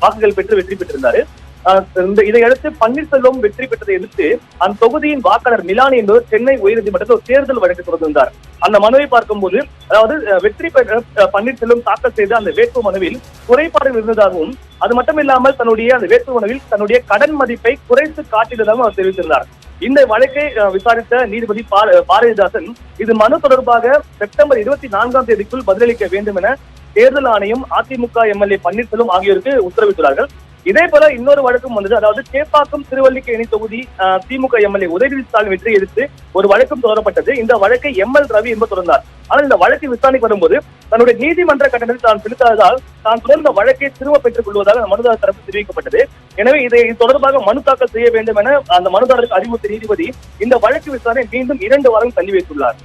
வாக்குகள் பெற்று வெற்றி பெற்றிருந்தாரு. இதையடுத்து பன்னீர்செல்வம் வெற்றி பெற்றதை எதிர்த்து அந்த தொகுதியின் வாக்காளர் மிலானி என்பவர் சென்னை உயர்நீதிமன்றத்தில் ஒரு தேர்தல் வழக்கு தொடர்ந்திருந்தார். அந்த மனுவை பார்க்கும்போது, அதாவது வெற்றி பெற்ற பன்னீர்செல்வம் தாக்கல் செய்த அந்த வேட்பு மனுவில் குறைபாடுகள் இருந்ததாகவும், அது மட்டுமில்லாமல் தன்னுடைய அந்த வேட்பு மனுவில் தன்னுடைய கடன் மதிப்பை குறைத்து காட்டியதாகவும் அவர் தெரிவித்திருந்தார். இந்த வழக்கை விசாரித்த நீதிபதி பாரதிதாசன் இது மனு தொடர்பாக செப்டம்பர் 24ஆம் தேதிக்குள் பதிலளிக்க வேண்டும் என தேர்தல் ஆணையம், அதிமுக எம்எல்ஏ பன்னீர்செல்வம் ஆகியோருக்கு உத்தரவிட்டுள்ளார்கள். இதே போல இன்னொரு வழக்கும் வந்தது. அதாவது சேப்பாக்கம் திருவல்லிக்கேணி தொகுதி திமுக எம்எல்ஏ உதயநிதி ஸ்டாலின் வெற்றி எதிர்த்து ஒரு வழக்கம் தொடரப்பட்டது. இந்த வழக்கை எம்எல் ரவி என்பவர் தொடர்ந்தார். ஆனால் இந்த வழக்கு விசாரணைக்கு வரும்போது தன்னுடைய நீதிமன்ற கட்டணத்தை தான் செலுத்தாததால் தான் தொடர்ந்த வழக்கை திரும்ப பெற்றுக் கொள்வதாக மனுதாரர் தரப்பு தெரிவிக்கப்பட்டது. எனவே இதை தொடர்பாக மனு தாக்கல் செய்ய வேண்டும் என அந்த மனுதாரருக்கு அறிவுறுத்திய நீதிபதி இந்த வழக்கு விசாரணை மீண்டும் 2 வாரம் தள்ளி வைத்துள்ளார்.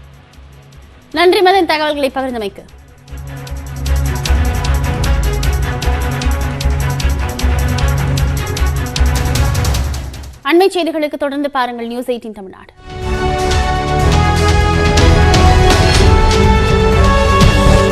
நன்றி மதன், தகவல்களை பகிர்ந்தமைக்கு. அண்மை செய்திகளுக்கு தொடர்ந்து பாருங்கள் நியூஸ் 18 தமிழ்நாடு.